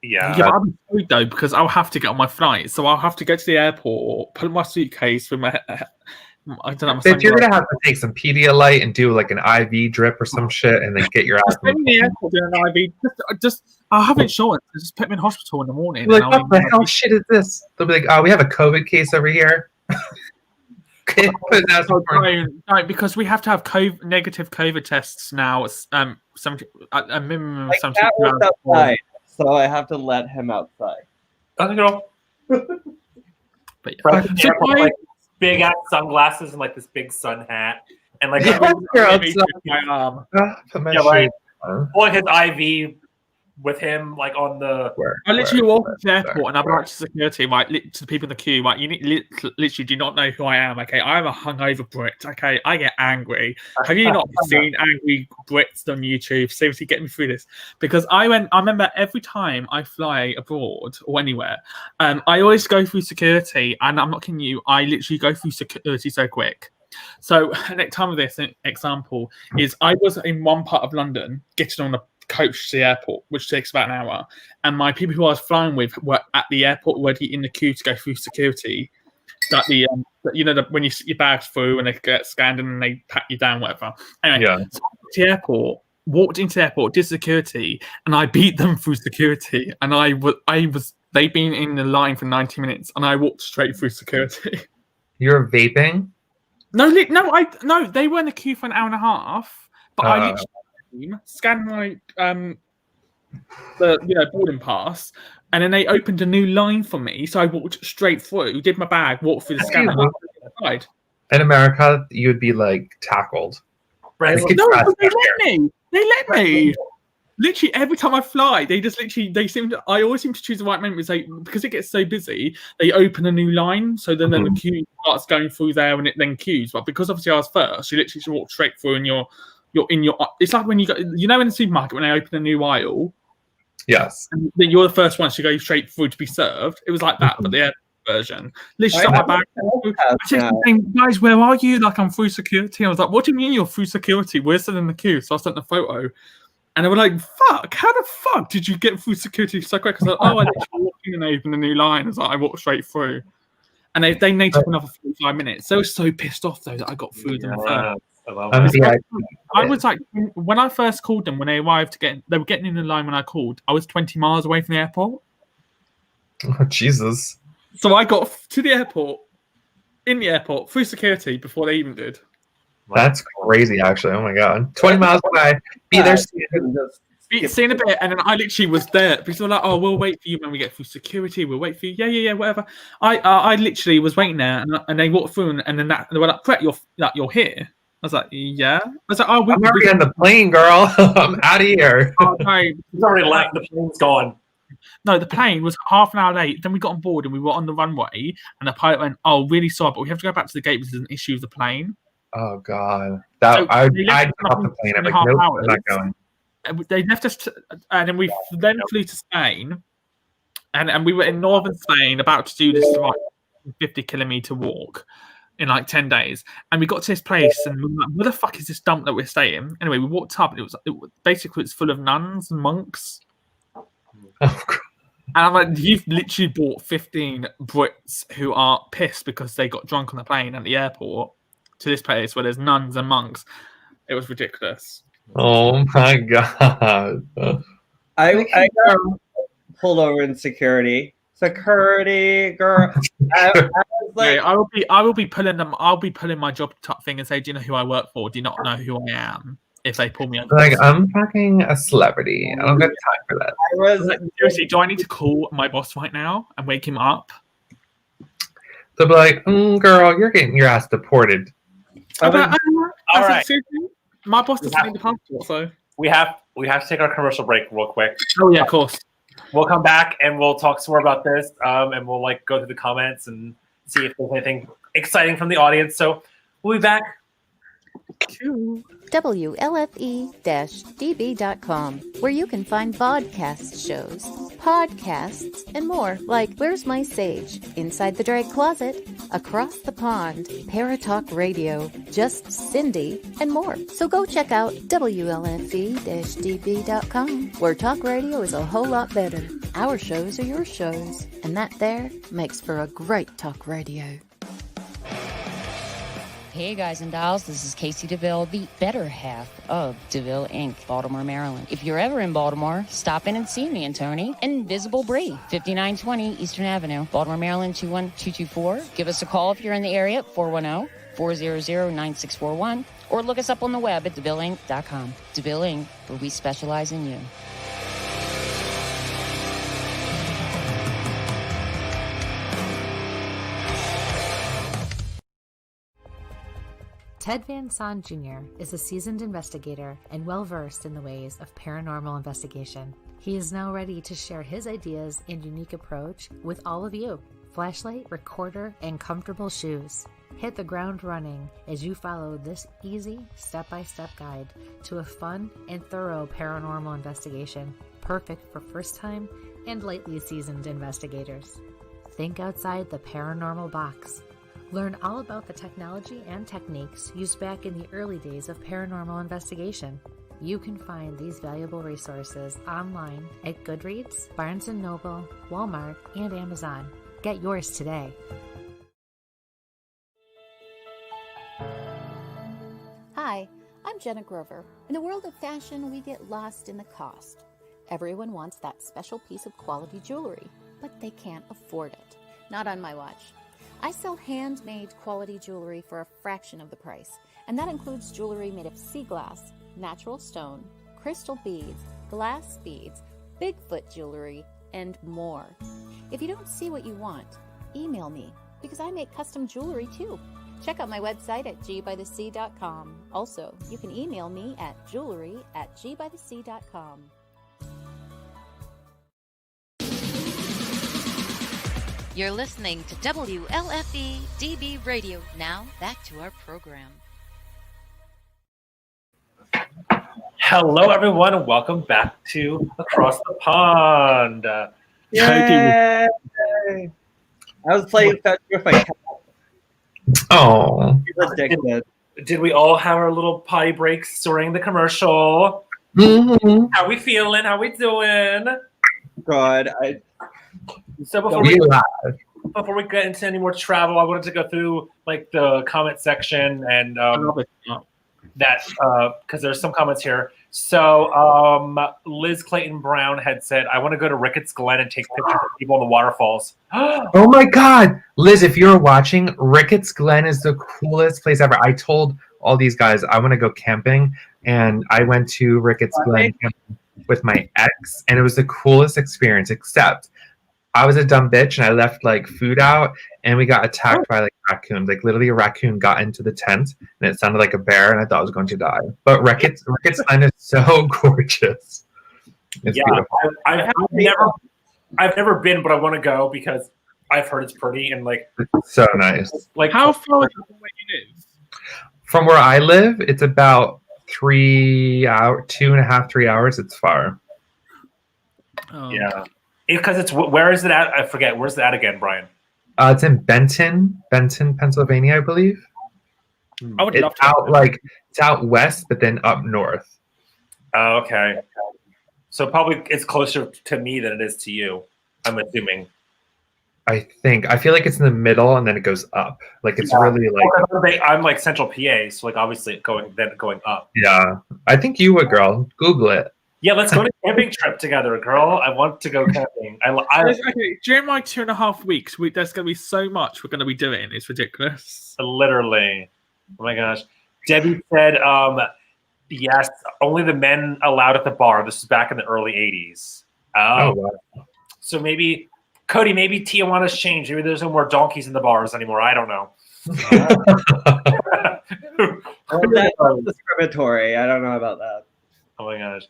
Yeah. Yeah, but I'll be worried though because I'll have to get on my flight. So I'll have to go to the airport, put in my suitcase with my. I don't know. Bitch, you're gonna have to take some Pedialyte and do like an IV drip or some shit, and then get your ass. In the airport doing an IV. Just I'll have insurance. Just put me in hospital in the morning. Like, what the hell shit is this? They'll be like, oh, we have a COVID case over here. No, because we have to have negative COVID tests now. A minimum of 70 was outside, so I have to let him outside. Nothing at all. But yeah. Big ass sunglasses and like this big sun hat and like my arm. Pulling his IV with him like on the. I literally walk to the airport and I'm like to security, like to the people in the queue, like you literally do not know who I am. Okay, I'm a hungover Brit. Okay, I get angry. Have you not seen angry Brits on YouTube? Seriously, get me through this because I remember every time I fly abroad or anywhere, I always go through security, and I'm not kidding you. I literally go through security so quick. So an example of this example is I was in one part of London getting on the coach to the airport, which takes about an hour, and my people who I was flying with were at the airport already in the queue to go through security. Like when you sit your bags through and they get scanned and they pat you down, whatever. Anyway, so I went to the airport, walked into the airport, did security, and I beat them through security. And they'd been in the line for 90 minutes, and I walked straight through security. You're vaping? No, they were in the queue for an hour and a half, but I literally scanned my boarding pass, and then they opened a new line for me. So I walked straight through, did my bag, walked through the scanner. In America, you would be like tackled. Right. No, they let me. Literally every time I fly, I always seem to choose the right moment because it gets so busy, they open a new line, so then the queue starts going through there and it then queues. But because obviously I was first, you literally just walk straight through and you're in your. It's like when you go, in the supermarket when they open a new aisle. Yes. And you're the first one to go straight through to be served. It was like that, but the air version. Literally, my bag. I said, guys, where are you? Like, I'm through security. I was like, what do you mean you're through security? We're still in the queue. So I sent the photo. And they were like, fuck, how the fuck did you get through security so quick? I was like, I literally walked in and opened a new line. I was like, I walked straight through. And they took another 45 minutes. They were so pissed off, though, that I got through them first. I was like, when I first called them, when they arrived they were getting in the line when I called. I was 20 miles away from the airport. Oh, Jesus. So I got to the airport, in the airport, through security before they even did. That's crazy, actually. Oh my God. 20 miles away. Be there soon. Seen a bit, and then I literally was there. People were like, oh, we'll wait for you when we get through security. We'll wait for you. Yeah, whatever. I literally was waiting there, and they walked through, and then they were like, Brett, you're here. I was like, yeah. I was like, oh, I'm already on the plane, girl. I'm out of here. Oh, no. He's already left. The plane's gone. No, the plane was half an hour late. Then we got on board and we were on the runway, and the pilot went, oh, really sorry, but we have to go back to the gate because there's an issue with the plane. Oh God, I'd get off the plane. I'm like, nope, I'm not going. They left us, and then we then flew to Spain, and we were in northern Spain about to do this like 50-kilometer walk in like 10 days, and we got to this place, and we were like, where the fuck is this dump that we're staying? Anyway, we walked up, and it was basically full of nuns and monks. Oh God. And I'm like, you've literally brought 15 Brits who are pissed because they got drunk on the plane at the airport to this place where there's nuns and monks. It was ridiculous. Oh my God. I got pulled over in security. Security girl. I was like, I will be pulling them. I'll be pulling my job thing and say, do you know who I work for? Do you not know who I am? If they pull me over. Like, I'm fucking a celebrity. I don't got time for that. Seriously, do I need to call my boss right now and wake him up? They'll be like, girl, you're getting your ass deported. All right. My boss doesn't need the passport, so. We have to take our commercial break real quick. Oh yeah, of course. We'll come back and we'll talk some more about this, and we'll like go through the comments and see if there's anything exciting from the audience. So we'll be back. WLFE-DB.com, where you can find vodcast shows, podcasts, and more, like Where's My Sage, Inside the Drag Closet, Across the Pond, Paratalk Radio, Just Cindy, and more. So go check out WLFE-DB.com, where talk radio is a whole lot better. Our shows are your shows, and that there makes for a great talk radio. Hey guys and dolls, this is Casey DeVille, the better half of DeVille Inc., Baltimore, Maryland. If you're ever in Baltimore, stop in and see me and Tony. Invisible Brie, 5920 Eastern Avenue, Baltimore, Maryland, 21224. Give us a call if you're in the area at 410-400-9641, or look us up on the web at DeVilleInc.com. DeVille Inc., where we specialize in you. Ted Van Son Jr. is a seasoned investigator and well-versed in the ways of paranormal investigation. He is now ready to share his ideas and unique approach with all of you. Flashlight, recorder, and comfortable shoes. Hit the ground running as you follow this easy step-by-step guide to a fun and thorough paranormal investigation, perfect for first-time and lightly seasoned investigators. Think outside the paranormal box. Learn all about the technology and techniques used back in the early days of paranormal investigation. You can find these valuable resources online at Goodreads, Barnes & Noble, Walmart, and Amazon. Get yours today. Hi, I'm Jenna Grover. In the world of fashion, we get lost in the cost. Everyone wants that special piece of quality jewelry, but they can't afford it. Not on my watch. I sell handmade quality jewelry for a fraction of the price, and that includes jewelry made of sea glass, natural stone, crystal beads, glass beads, Bigfoot jewelry, and more. If you don't see what you want, email me, because I make custom jewelry too. Check out my website at gbythesea.com. Also, you can email me at jewelry@gbythesea.com. You're listening to WLFE DB Radio. Now, back to our program. Hello, everyone, and welcome back to Across the Pond. Yay! I was playing fetch with my cat. Oh. He's addicted. Did we all have our little potty breaks during the commercial? Mm-hmm. How we feeling? How we doing? God, So before we get into any more travel, I wanted to go through like the comment section and that because there's some comments here. So Liz Clayton Brown had said, "I want to go to Ricketts Glen and take pictures of people in the waterfalls." Oh my God, Liz! If you're watching, Ricketts Glen is the coolest place ever. I told all these guys I want to go camping, and I went to Ricketts Glen camping with my ex, and it was the coolest experience. Except I was a dumb bitch, and I left like food out, and we got attacked by like raccoons. Like literally, a raccoon got into the tent, and it sounded like a bear, and I thought I was going to die. But Ricketts Glen is so gorgeous. It's beautiful. I've never been, but I want to go because I've heard it's pretty and like It's so nice. Like How far is it from where you live? From where I live, it's about 3 hours, 2.5, 3 hours. It's far. Yeah, because it's where is it at? I forget. Where's it at again, Brian? It's in Benton, Pennsylvania, I believe. I would It's love to. it's out west, but then up north. Oh, okay. So probably it's closer to me than it is to you. I'm assuming. I feel like it's in the middle, and then it goes up. Like it's really like. I'm like Central PA, so like obviously going up. Yeah, I think you would, girl. Google it. Yeah, let's go on a camping trip together, girl. I want to go camping. Okay, during my 2.5 weeks, there's going to be so much we're going to be doing. It's ridiculous. Literally. Oh my gosh. Debbie said, yes, only the men allowed at the bar. This is back in the early 80s. Oh, wow. So maybe, Cody, maybe Tijuana's changed. Maybe there's no more donkeys in the bars anymore. I don't know. Well, that's discriminatory. I don't know about that. Oh my gosh.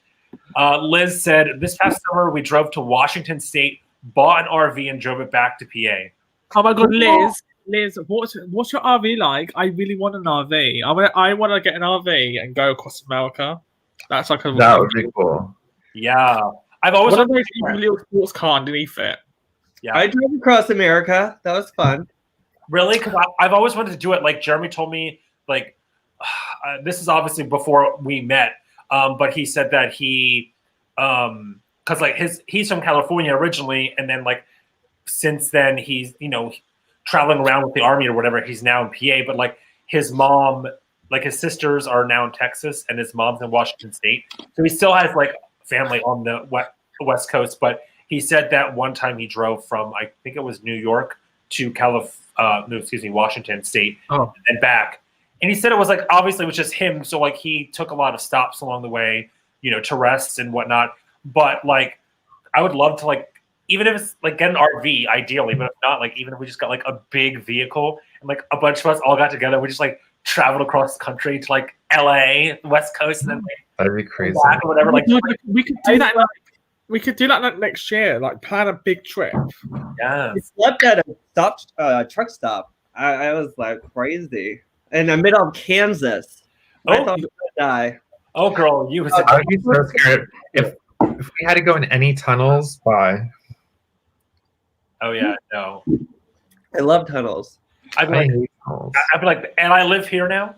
Liz said, this past summer we drove to Washington State, bought an RV, and drove it back to PA. Oh my god, Liz, what's your RV like? I really want an RV. I want to get an RV and go across America. That's like that would be cool. Yeah. I've always what wanted a little sports car underneath it. Yeah. I drove across America. That was fun. Really? Because I've always wanted to do it. Like Jeremy told me, like, this is obviously before we met, but he said that he, because like he's from California originally, and then like since then he's traveling around with the army or whatever. He's now in PA, but like his mom, like his sisters are now in Texas, and his mom's in Washington State, so he still has like family on the West Coast. But he said that one time he drove from, I think it was New York to Washington State and back. And he said it was like, obviously it was just him. So like he took a lot of stops along the way, to rest and whatnot. But like, I would love to like, even if it's like get an RV ideally, but if not, like even if we just got like a big vehicle and like a bunch of us all got together, we just like traveled across the country to like LA, West Coast, and then like, that'd be crazy. Or whatever. Like we could do that. We could do that next year. Like plan a big trip. Yeah. We slept at a truck stop. I was like crazy in the middle of Kansas. I thought I was gonna die. Oh, girl, you was. I would be so scared if we had to go in any tunnels. Why? Oh yeah, no. I love tunnels. I'd be like, and I live here now.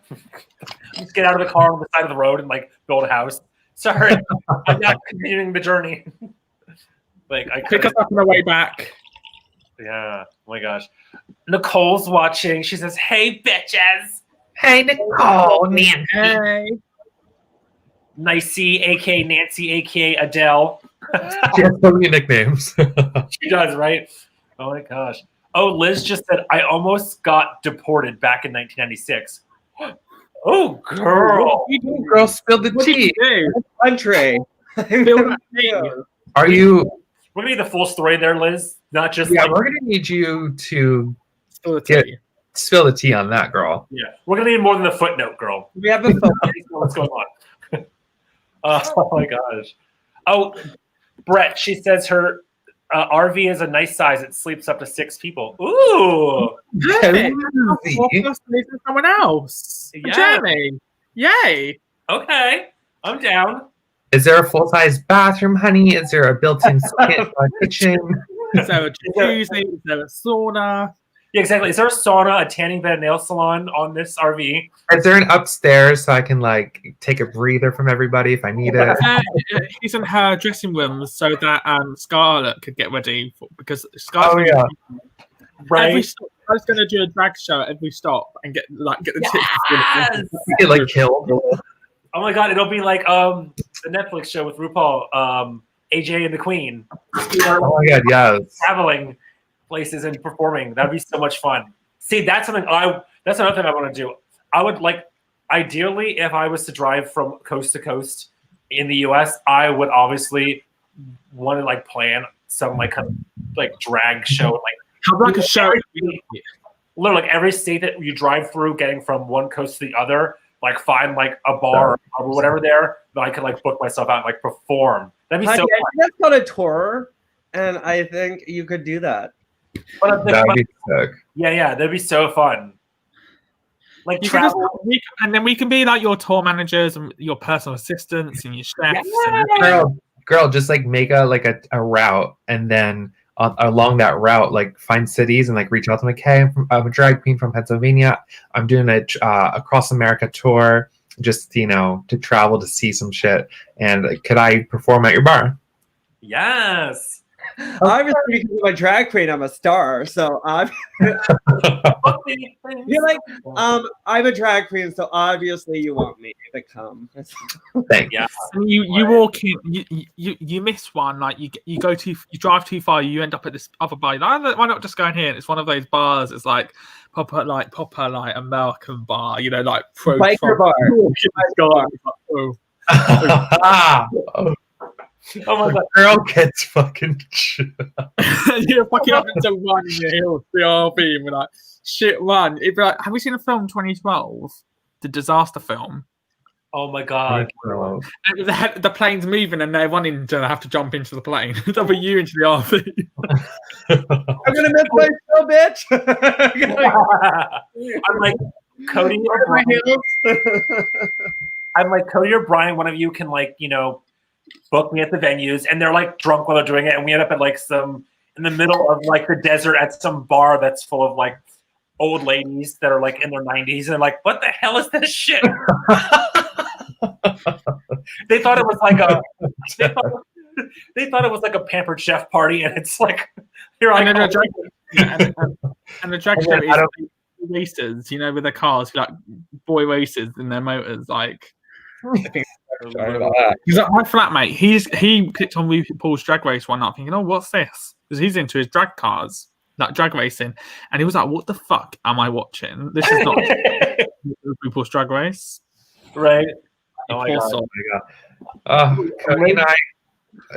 Just get out of the car on the side of the road and like build a house. Sorry, I'm not continuing the journey. Like I pick us up on the way back. Yeah. Oh my gosh. Nicole's watching. She says, "Hey, bitches." Hey, Nicole, Nancy. Hey. Nicey, aka Nancy, aka Adele. She has so many nicknames. She does, right? Oh my gosh. Oh, Liz just said, I almost got deported back in 1996. Oh, girl. Girl, spill the tea. Country. Are you? We're going to need the full story there, Liz. Not just. Yeah, like, we're going to need you to spill the tea on that, girl. Yeah. We're going to need more than a footnote, girl. We have a phone. What's going on? Oh, my gosh. Oh, Brett, she says her RV is a nice size. It sleeps up to 6 people. Ooh. Hey, someone else. Yeah. Jeremy. Yay. Okay. I'm down. Is there a full-size bathroom, honey? Is there a built-in kitchen? Is there a jacuzzi? Is there a sauna? Yeah, exactly. Is there a sauna, a tanning bed, nail salon on this RV? Is there an upstairs so I can like take a breather from everybody if I need it? He's in her dressing room so that Scarlett could get ready because Scarlett. Oh yeah. Right. Every stop, I was going to do a drag show at every stop and get the tips. Yes! You get like killed. Oh my god, it'll be like the Netflix show with RuPaul, AJ and the Queen. Oh my god, yes. Traveling places and performing. That'd be so much fun. See, that's something that's another thing I want to do. I would like, ideally, if I was to drive from coast to coast in the US, I would obviously want to like plan some like kind of like drag show, like have like a show. Literally, like every state that you drive through, getting from one coast to the other, like find like a bar or whatever there that I could like book myself out and like perform. That'd be so fun. That's called a tour, and I think you could do that. That'd be sick. Yeah, that'd be so fun. Like and then we can be like your tour managers and your personal assistants and your chefs. Yeah. Girl, just like make a route, and then along that route, like find cities and like reach out to them. Like, hey, I'm a drag queen from Pennsylvania. I'm doing a across America tour, just to travel to see some shit. And could I perform at your bar? Yes. Obviously, because I'm a drag queen, I'm a star. So you're like, I'm a drag queen, so obviously you want me to come. Thanks. Yeah. And you walk in, you miss one. Like you drive too far, you end up at this other bar. Like, why not just go in here? And it's one of those bars. It's like proper American bar. Like biker bar. Oh my god, girl gets fucking you're fucking up into one in your heels, the RV, and we're like, shit, run. It'd be like, have you seen a film 2012? the disaster film. Oh my god! Oh, And the plane's moving and they're running to have to jump into the plane. That'll be you into the RV. I'm gonna miss my show, bitch. I'm like Cody or Brian. I'm like Cody or Brian. One of you can book me at the venues, and they're like drunk while they're doing it, and we end up at like in the middle of like the desert at some bar that's full of like old ladies that are like in their 90s, and they're like, "What the hell is this shit?" They thought it was like a Pampered Chef party, and it's like here I go. And the drag show is races, with their cars, like boy races in their motors, like. Because my flatmate, he clicked on RuPaul's Drag Race one night, thinking, "Oh, what's this?" Because he's into his drag cars, like drag racing, and he was like, "What the fuck am I watching? This is not RuPaul's Drag Race." Right. Oh my god. Cody and I,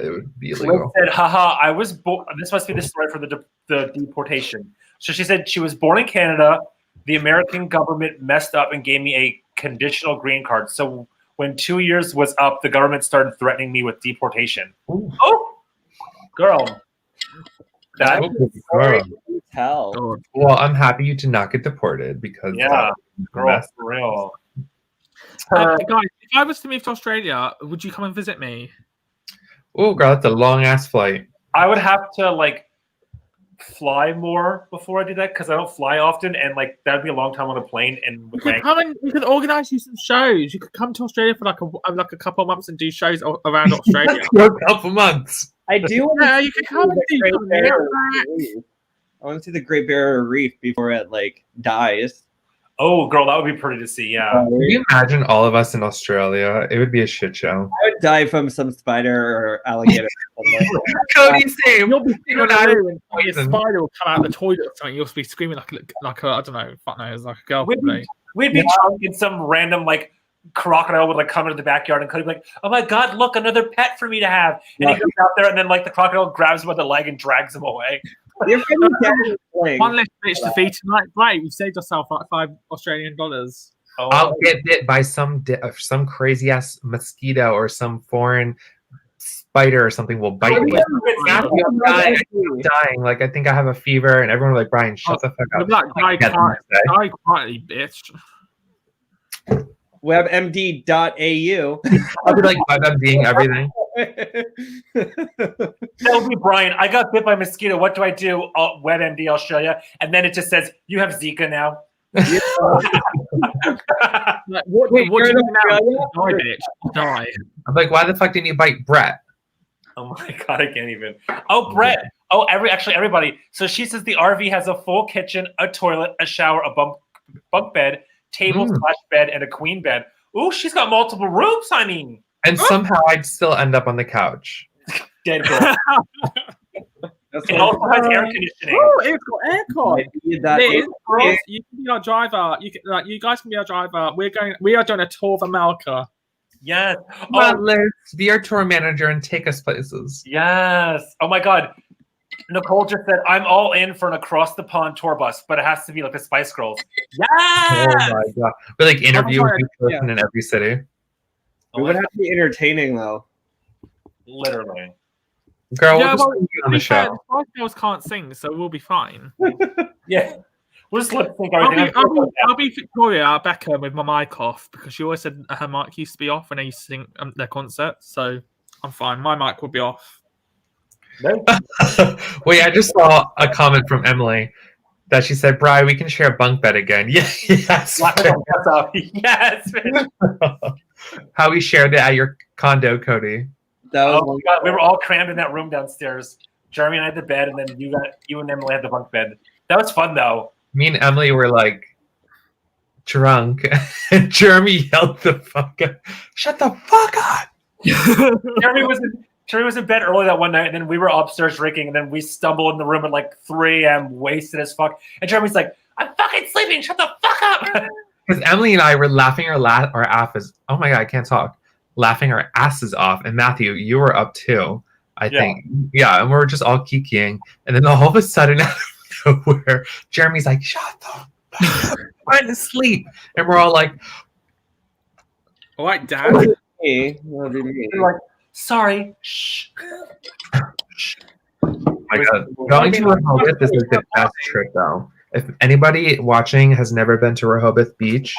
it would be illegal. Said, "Haha, I was born." This must be the story for the deportation. So she said she was born in Canada. The American government messed up and gave me a conditional green card. So when 2 years was up, the government started threatening me with deportation. Ooh. Oh, girl. Hell. Well, I'm happy you did not get deported because girl, for real. Guys, if I was to move to Australia, would you come and visit me? Oh, girl, that's a long ass flight. I would have to fly more before I do that because I don't fly often, and that'd be a long time on a plane. And we could organise you some shows. You could come to Australia for a couple of months and do shows around Australia. For a couple months. I do. Yeah, you could come and do. I want to see the Great Barrier Reef before it dies. Oh, girl, that would be pretty to see. Yeah. Can you imagine all of us in Australia? It would be a shit show. I would die from some spider or alligator. Cody, same. You'll be and a spider will come out the toilet or something. You'll be screaming like a I don't know, fuck knows, like a girl. We'd be drunk in some random crocodile would come into the backyard, and Cody would be like, "Oh my god, look, another pet for me to have." And he goes out there, and then the crocodile grabs him by the leg and drags him away. One less bitch to feed tonight. Great, you've saved yourself $5 Australian. Oh. I'll get bit by some crazy ass mosquito or some foreign spider or something will bite me. I'm dying. I think I have a fever, and everyone was like, "Brian, shut the fuck up." Die quietly, bitch. WebMD.au. I'll be WebMDing everything. That'll be Brian. I got bit by a mosquito. What do I do? WebMD Australia, and then it just says you have Zika now. What do you do now? Die, bitch. Die. I'm like, why the fuck didn't you bite Brett? Oh my god, I can't even. Oh, Brett. Oh, everybody. So she says the RV has a full kitchen, a toilet, a shower, a bunk bed, table / bed, and a queen bed. Ooh, she's got multiple rooms, honey. And somehow I'd still end up on the couch. Dead girl. It also has air conditioning. Oh, it's got aircon. You can be our driver. You guys can be our driver. We are doing a tour of America. Yes. Well, let's be our tour manager and take us places. Yes. Oh my god. Nicole just said, "I'm all in for an across the pond tour bus, but it has to be like the Spice Girls." Yes. Oh my god. We interview each person in every city. It would have to be entertaining though. Literally. Girl, we'll just be on the show. The Spice Girls can't sing, so we'll be fine. Yeah. We'll just lip sync everything. I'll be Victoria Beckham with my mic off because she always said her mic used to be off when they used to sing their concerts, so I'm fine. My mic will be off. Wait, I just saw a comment from Emily that she said, "Brian, we can share a bunk bed again." Yes. Yes. How we shared it at your condo, Cody. Oh my god, we were all crammed in that room downstairs. Jeremy and I had the bed, and then you and Emily had the bunk bed. That was fun though. Me and Emily were drunk, and Jeremy yelled the fuck up. Shut the fuck up! Jeremy was in bed early that one night, and then we were upstairs drinking, and then we stumbled in the room at 3 a.m. wasted as fuck. And Jeremy's like, "I'm fucking sleeping. Shut the fuck up!" Because Emily and I were laughing our asses. Oh my god, I can't talk. Laughing our asses off. And Matthew, you were up too, I think. Yeah, and we were just all kikiing. And then all of a sudden, out of nowhere, Jeremy's like, "Shut the fuck up. I'm trying to sleep." And we're all like, All right, Dad. Me. That'll be me. You're like, sorry. Shh. Oh my God. Going to Rehoboth is like the best trip, though. If anybody watching has never been to Rehoboth Beach,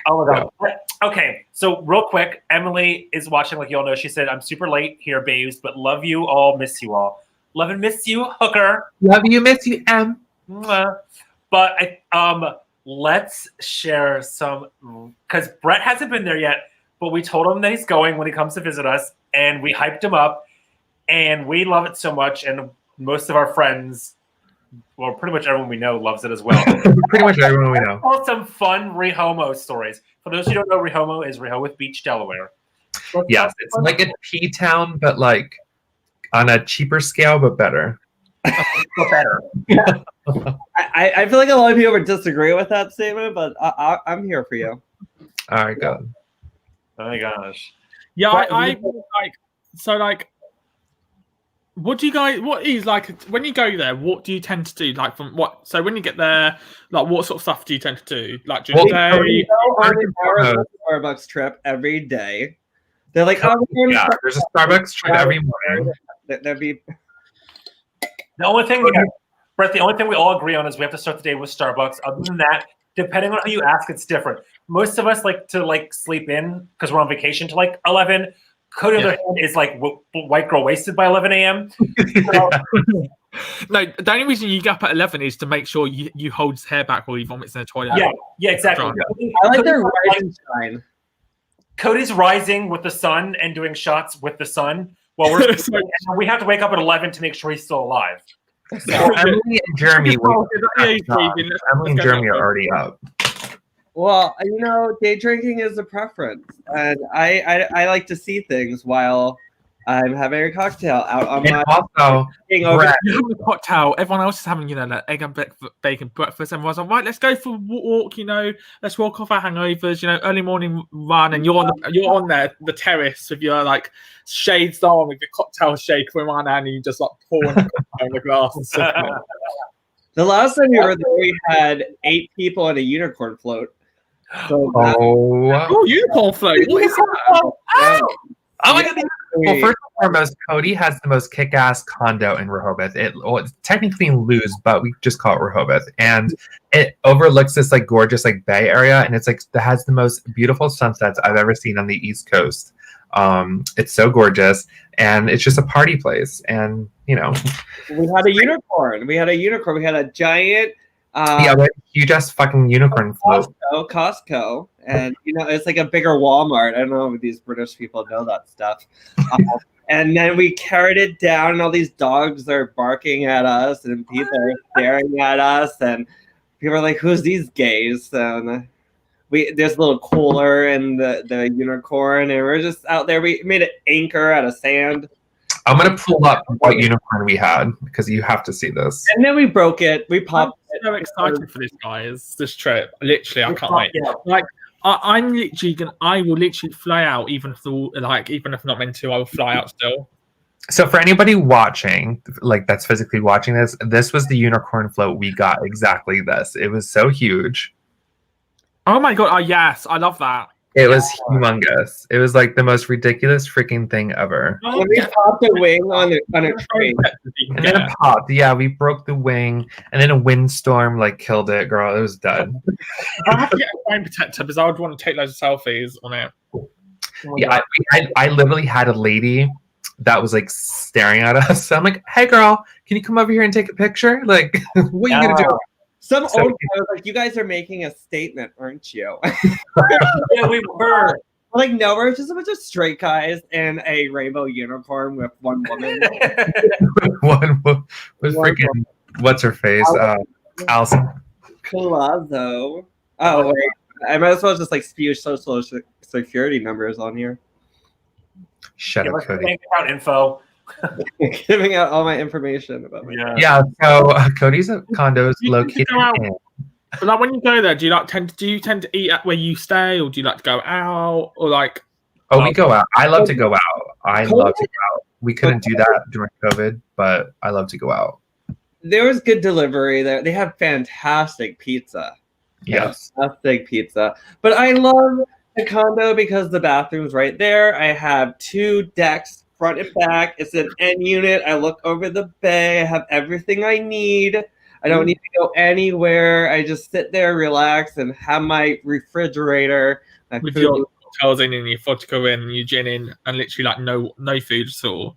Oh my God. Okay, so real quick, Emily is watching, like you all know. She said, I'm super late here, babes, but love you all, miss you all. Love and miss you, hooker. love you, miss you, Em. Mwah. But let's share some, because Brett hasn't been there yet, but we told him that he's going when he comes to visit us, and we hyped him up, and we love it so much, and most of our friends, well, pretty much everyone we know loves it as well. Pretty much everyone we know. Tell some fun Rehomo stories. For those who don't know, Rehomo is Rehoboth Beach, Delaware. Yes, it's like a P town, but like on a cheaper scale, but better. But better. I feel like a lot of people would disagree with that statement, but I'm here for you. All right, go. Oh my gosh. Yeah, But- I like so like. What do you guys? What is like when you go there? What do you tend to do? Like from what? So when you get there, like what sort of stuff do you tend to do? Like during the Well, day? Go on an hour Starbucks trip every day. They're like, oh, we're going to Yeah, there's a Starbucks trip every morning. That'd be The only thing, Brett, the only thing we all agree on is we have to start the day with Starbucks. Other than that, depending on who you ask, it's different. Most of us like to sleep in because we're on vacation to 11. Cody, on the other hand, is like white girl wasted by 11 a.m. So, No, the only reason you get up at 11 is to make sure you hold his hair back while he vomits in the toilet. yeah, exactly. I like their rising shine. Cody's rising with the sun and doing shots with the sun while we're and we have to wake up at 11 to make sure he's still alive. So Emily and Jeremy, Emily Emily and Jeremy are already up. Well, day drinking is a preference, and I like to see things while I'm having a cocktail out on And my also, hangover. Brett, You have a cocktail. Everyone else is having, that egg and bacon breakfast. Everyone's like, right, let's go for a walk. Let's walk off our hangovers. Early morning run, and you're on there, the terrace with your shades on, with your cocktail shaker in one hand, and you just pouring the cocktail in the glass. And sipping it. The last time we were there, we had 8 people on a unicorn float. So oh unicorn float. What is that? my God. Well, first and foremost, Cody has the most kick-ass condo in Rehoboth. It's technically in Lewes, but we just call it Rehoboth, and it overlooks this gorgeous bay area, and it's it has the most beautiful sunsets I've ever seen on the East Coast. It's so gorgeous, and it's just a party place. And we had a unicorn. We had a giant. You just fucking unicorn float. Costco, and it's like a bigger Walmart. I don't know if these British people know that stuff. And then we carried it down, and all these dogs are barking at us, and people are staring at us, and people are like, "Who's these gays?" And there's a little cooler in the unicorn, and we're just out there. We made an anchor out of sand. I'm gonna pull up what unicorn we had because you have to see this. And then we broke it. We popped I'm so excited for this, guys. This trip. Literally, I can't wait. I will literally fly out, even if I'm not meant to. I will fly out still. So for anybody watching, that's physically watching this was the unicorn float we got. Exactly this. It was so huge. Oh my God! Oh yes, I love that. It was humongous. It was the most ridiculous freaking thing ever. And we popped a wing on a tree. And then it popped. Yeah, we broke the wing, and then a windstorm killed it, girl. It was done. I have to get a phone protector because I would want to take loads of selfies on it. Yeah, I literally had a lady that was staring at us. So I'm like, "Hey, girl, can you come over here and take a picture? What are you gonna do?" Some old guy was like, "You guys are making a statement, aren't you?" Yeah, we were. No, we're just a bunch of straight guys and a rainbow unicorn with one woman. One was freaking what's her face? Allison. Colazo. Oh wait, I might as well just spew social security numbers on here. Shut up, Cody. Bank account info. Giving out all my information about me. Yeah. So Cody's condo is located in. But when you go there, do you tend to eat at where you stay, or do you like to go out, or Oh, we go out. I love to go out. I love to go out. We couldn't do that during COVID, but I love to go out. There was good delivery there. They have fantastic pizza. Yes. Fantastic pizza. But I love the condo because the bathroom's right there. I have 2 decks, front and back. It's an end unit. I look over the bay. I have everything I need. I don't need to go anywhere. I just sit there, relax, and have my refrigerator. My With food. your cocktails in and your vodka in and your gin in and literally like no food at all.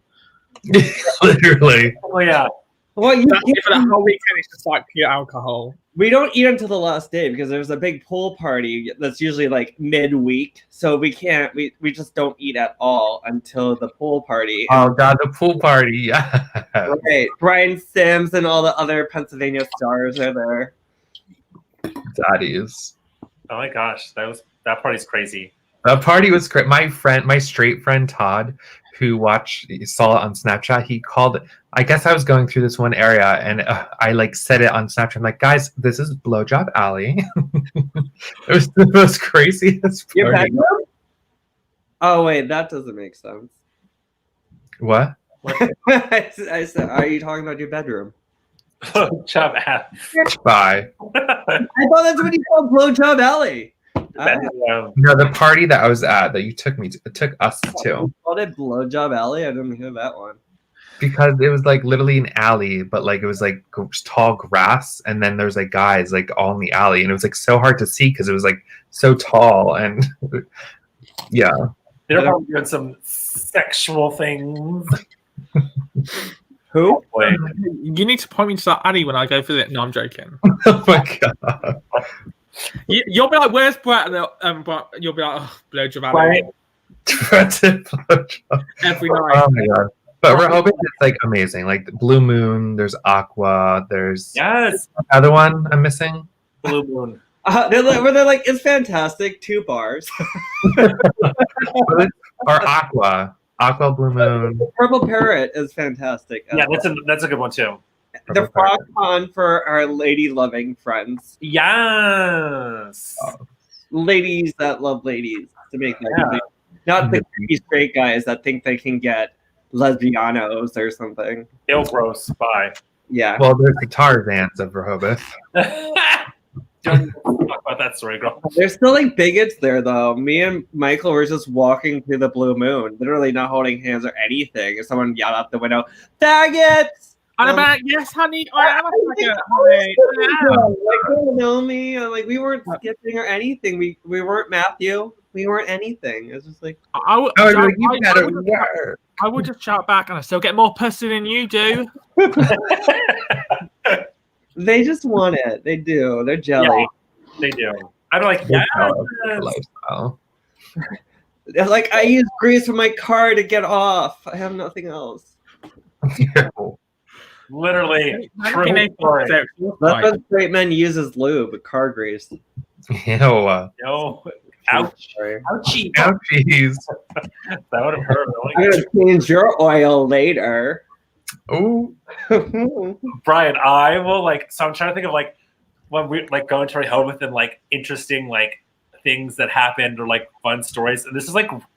Literally. Oh yeah. Well, you That's it for can't- the whole weekend. It's just like pure alcohol. we don't eat until the last day because there's a big pool party that's usually like midweek. So we can't. We just don't eat at all until the pool party. Oh god, the pool party. Yeah. Right. Brian Sims and all the other Pennsylvania stars are there. Daddies. Oh my gosh, that party's crazy. That party was great. My straight friend Todd, who saw it on Snapchat, he called it. I guess I was going through this one area and I like said it on Snapchat. I'm like, guys, this is Blowjob Alley. It was the most craziest Your party. bedroom? Oh wait, that doesn't make sense. What? I said, are you talking about your bedroom? Blowjob Alley. Bye. I thought that's what you called Blowjob Alley. No, the party that I was at that you took us to. You called it Blowjob Alley? I didn't hear that one. Because it was like literally an alley, but like it was like tall grass, and then there's like guys like all in the alley, and it was like so hard to see because it was like so tall, and yeah. They're probably doing some sexual things. Who? Wait. You need to point me to that alley when I go visit. No, I'm joking. Oh my god. You'll be like, "Where's Brett?" And Brett, you'll be like, "Oh, Blowjob Alley." Right. Every night. Oh my god. But Rehoboth is like amazing. Like the Blue Moon, there's Aqua, there's Yes. other one I'm missing. Blue Moon. They're like, it's fantastic. 2 bars. Or Aqua. Aqua, Blue Moon. The Purple Parrot is fantastic. Yeah, that's a good one too. The Frog Pond for our lady loving friends. Yes. Ladies that love ladies to make that Yeah. really- not the creepy straight guys that think they can get lesbianos or something. Ill gross. Bye. Yeah. Well, there's the Tarzans of Rehoboth. Don't talk about that story, girl. There's still like bigots there though. Me and Michael were just walking through the Blue Moon, literally not holding hands or anything. And someone yelled out the window, "Faggots!" And I'm like, "Yes, honey, I am a faggot, honey. I am." Like, don't know me. Like, we weren't skipping or anything. We weren't Matthew. We weren't anything. It was just like, I would, I was like, you I better would- work. I would just shout back, and I still get more pussy than you do. they just want it. They do. They're jelly. They do. I'm like, Good yes. lifestyle. They're like, I use grease from my car to get off. I have nothing else. Literally. True Fucking story. sex. That's Like, what straight men use as lube, car grease. Ew. No. Ouch. Sorry. Ouchie. Ouchies. That would have hurt. I'm gonna change your oil later. Ooh. Brian, I will so I'm trying to think of when we go into Rehoboth and interesting things that happened or fun stories. And this is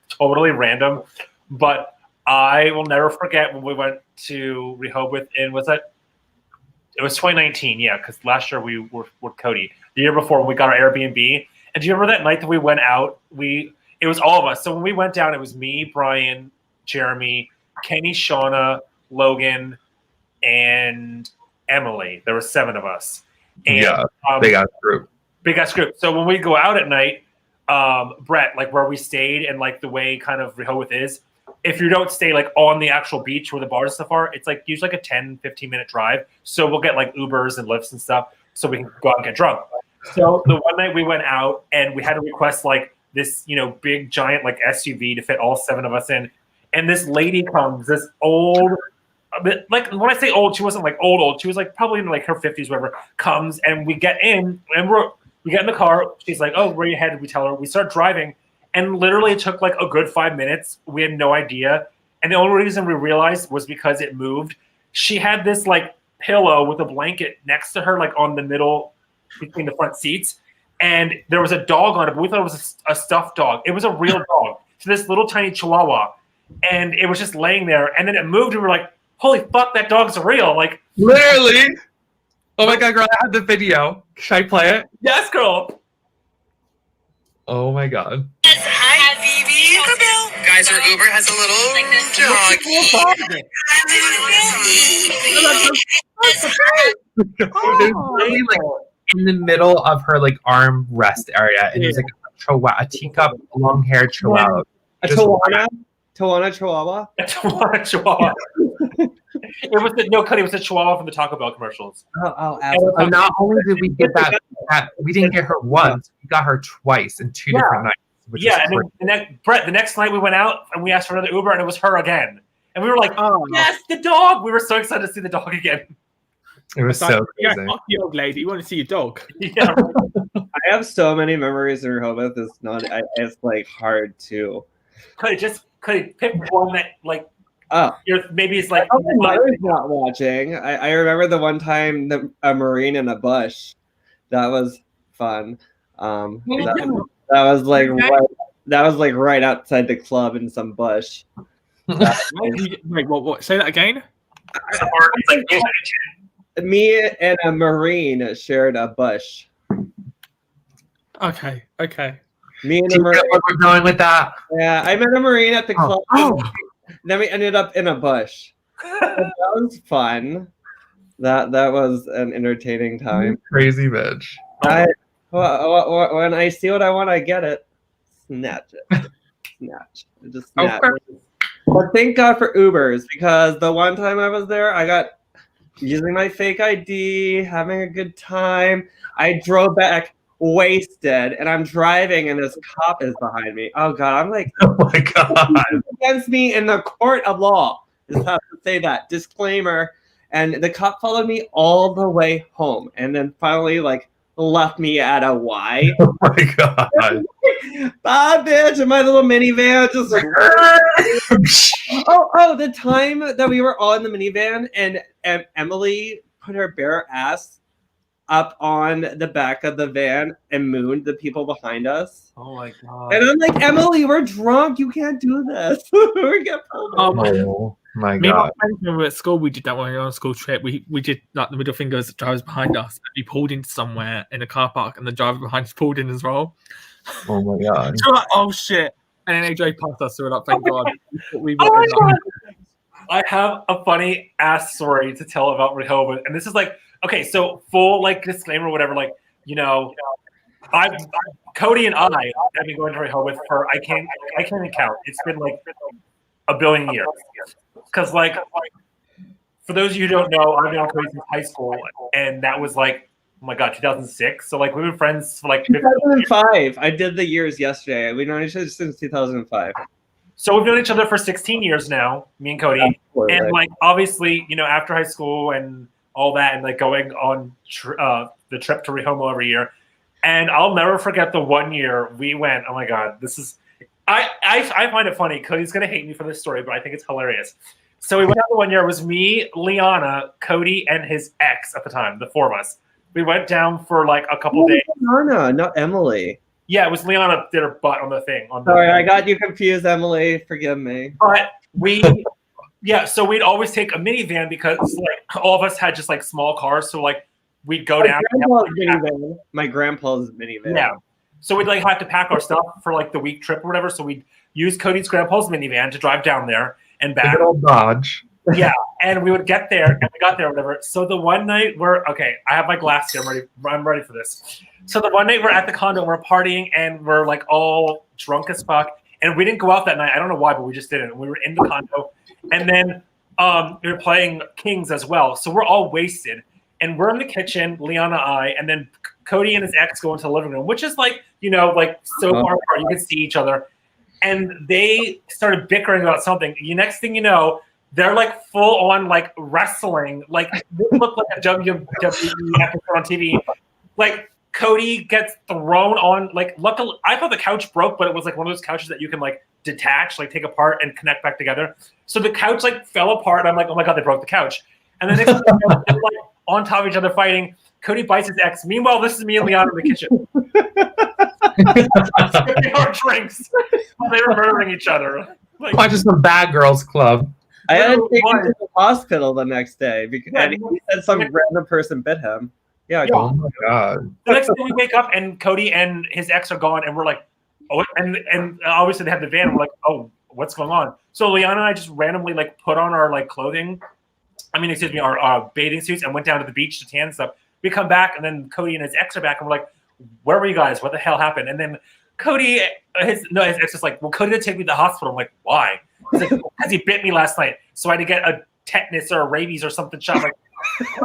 totally random, but I will never forget when we went to Rehoboth it was 2019, yeah, because last year we were with Cody. The year before when we got our Airbnb. And do you remember that night that we went out? It was all of us. So when we went down, it was me, Brian, Jeremy, Kenny, Shauna, Logan, and Emily. There were 7 of us. And, Yeah, big ass group. Big ass group. So when we go out at night, Brett, where we stayed and the way kind of Rehoboth is, if you don't stay on the actual beach where the bars and stuff are, it's usually a 10, 15-minute drive. So we'll get Ubers and Lyfts and stuff so we can go out and get drunk. So the one night we went out and we had to request this, big giant SUV to fit all 7 of us in. And this lady comes, this old, when I say old, she wasn't old. She was probably in her 50s, whatever, comes and we get in and we get in the car. She's like, "Oh, where are you headed?" We tell her. We start driving and literally it took a good 5 minutes. We had no idea. And the only reason we realized was because it moved. She had this pillow with a blanket next to her, on the middle between the front seats. And there was a dog on it, but we thought it was a stuffed dog. It was a real dog. So this little tiny chihuahua. And it was just laying there. And then it moved and we were like, holy fuck, that dog's real. Literally. Oh my god, girl, I have the video. Should I play it? Yes, girl. Oh my god. Hi, Phoebe. Guys, our Uber has a little doggy. There's literally, like, in the middle of her like arm rest area, and there's like a teacup, long-haired chihuahua. A Just- Tawana Chihuahua. A Chihuahua. It was Cuddy. It was the Chihuahua from the Taco Bell commercials. Oh, And not only did we get that, we didn't get her once, we got her twice in 2 different nights. Which Yeah, is and then, Brett, the next night we went out and we asked for another Uber, and it was her again. And we were like, "Oh, yes, the dog!" We were so excited to see the dog again. It was It's like, so yeah, crazy. fuck the old lady. You want to see your dog? Yeah. I have so many memories in Rehoboth. It's like hard to. Could it pick one that like maybe it's like my mother's not watching. I remember the one time a Marine in a bush. That was fun. That was like right outside the club in some bush. Wait, what? Say that again. Me and a Marine shared a bush. Okay. Me and Do a you Marine. get where we're going with that? Yeah, I met a Marine at the club. Then we ended up in a bush. That was fun. That was an entertaining time. Crazy bitch. When I see what I want, I get it. Snatch it. Just snatch it. But thank God for Ubers, because the one time I was there, I got using my fake ID, having a good time. I drove back wasted, and I'm driving, and this cop is behind me. Oh God, I'm like, oh my God, against me in the court of law. Just have to say that disclaimer. And the cop followed me all the way home, and then finally left me at a Y. Oh my God. Bye, bitch, in my little minivan, just like. The time that we were all in the minivan and Emily put her bare ass up on the back of the van and mooned the people behind us. Oh my God. And I'm like, Emily, we're drunk. You can't do this. We get pulled over. Oh my Me and my God. friends, when we were at school, we did that when we were on a school trip. We did like the middle fingers that drivers behind us. We pulled into somewhere in a car park, and the driver behind us pulled in as well. Oh my God. So we're like, oh shit! And then AJ passed us, so we're like, thank God. We Oh were my like, God. I have a funny ass story to tell about Rehoboth, and this is like, okay, so full disclaimer, whatever. Cody and I have been going to Rehoboth for I can't even count. It's been like a billion years. Because for those of you who don't know, I've been on Cody since high school, and that was oh my God, 2006. So we've been friends for 2005. I did the years yesterday. We've known each other since 2005. So we've known each other for 16 years now, me and Cody. Absolutely. And obviously, after high school and all that, and going on the trip to Rehoboth every year. And I'll never forget the one year we went. Oh my God, this is I find it funny. Cody's gonna hate me for this story, but I think it's hilarious. So we went out the one year. It was me, Liana, Cody, and his ex at the time, the four of us. We went down for a couple days. Liana, not Emily. Yeah, it was Liana did her butt on the thing. Sorry, I got you confused, Emily. Forgive me. But so we'd always take a minivan because all of us had just small cars. So we'd go down. My grandpa's minivan. Yeah. So we'd have to pack our stuff for the week trip or whatever. So we'd use Cody's grandpa's minivan to drive down there and back. Good old Dodge. Yeah. And we would get there, and we got there or whatever. So the one night I have my glass here. I'm ready for this. So the one night we're at the condo, we're partying, and we're all drunk as fuck. And we didn't go out that night. I don't know why, but we just didn't. We were in the condo, and then we were playing Kings as well. So we're all wasted, and we're in the kitchen, Liana, and then Cody and his ex go into the living room, which is so far apart you can see each other. And they started bickering about something. Next thing you know, they're full on wrestling. This looked like a WWE episode on TV. Cody gets thrown on luckily I thought the couch broke, but it was one of those couches that you can detach, take apart and connect back together. So the couch fell apart. I'm oh my God, they broke the couch. And then next thing you know, they're on top of each other fighting. Cody bites his ex. Meanwhile, this is me and Liana in the kitchen. Sipping our drinks while they were murdering each other. Watching some Bad Girls Club. I had to take him to the hospital the next day because he said some random person bit him. Yeah. Oh my God. The next day we wake up and Cody and his ex are gone, and we're Oh, and obviously they have the van. We're like, oh, what's going on? So Liana and I just randomly like put on our like clothing. Our bathing suits and went down to the beach to tan and stuff. We come back and then Cody and his ex are back and we're like, where were you guys? What the hell happened? And then Cody, his ex is like, well, Cody didn't take me to the hospital. I'm like, why? He's like, because he bit me last night, so I had to get a tetanus or a rabies or something shot. I'm like,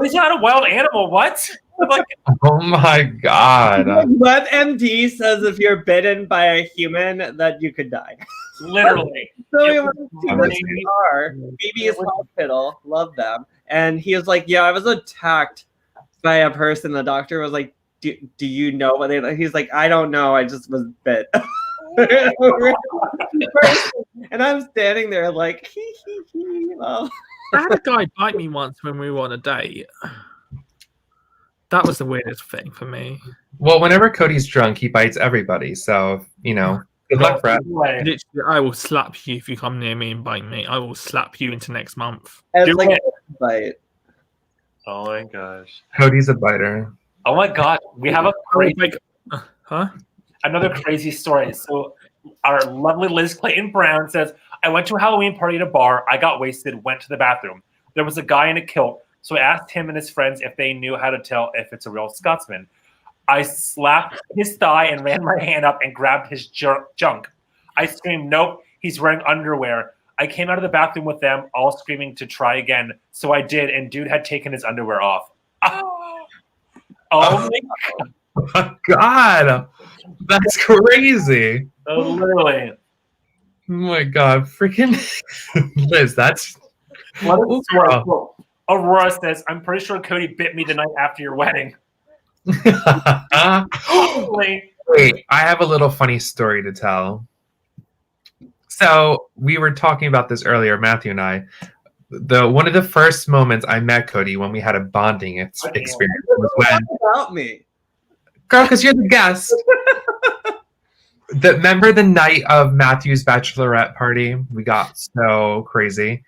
he's not a wild animal. What? I'm like, oh my god! WebMD says if you're bitten by a human, that you could die. Literally. So we went to the car, BB's hospital, love them, and he was like, "Yeah, I was attacked by a person." The doctor was like, "Do you know what they?" He's like, "I don't know. I just was bit." And I'm standing there like, hee hee hee. Well. I had a guy bite me once when we were on a date. That was the weirdest thing for me. Well, whenever Cody's drunk, he bites everybody. So, you know, good luck, Brad. Literally, I will slap you if you come near me and bite me. I will slap you into next month. It's like a bite. Oh my gosh. Cody's a biter. Oh my god. We have a crazy another crazy story. So our lovely Liz Clayton Brown says, I went to a Halloween party at a bar. I got wasted, went to the bathroom. There was a guy in a kilt. So I asked him and his friends if they knew how to tell if it's a real Scotsman. I slapped his thigh and ran my hand up and grabbed his junk. I screamed, nope, he's wearing underwear. I came out of the bathroom with them, all screaming to try again. So I did, and dude had taken his underwear off. Oh my god. That's crazy. Literally. Oh my god. Freaking Liz, that's... Aurora says, I'm pretty sure Cody bit me the night after your wedding. Wait, I have a little funny story to tell. So we were talking about this earlier, Matthew and I. One of the first moments I met Cody when we had a bonding experience was when... about me? Girl, because you're the guest. Remember the night of Matthew's bachelorette party? We got so crazy.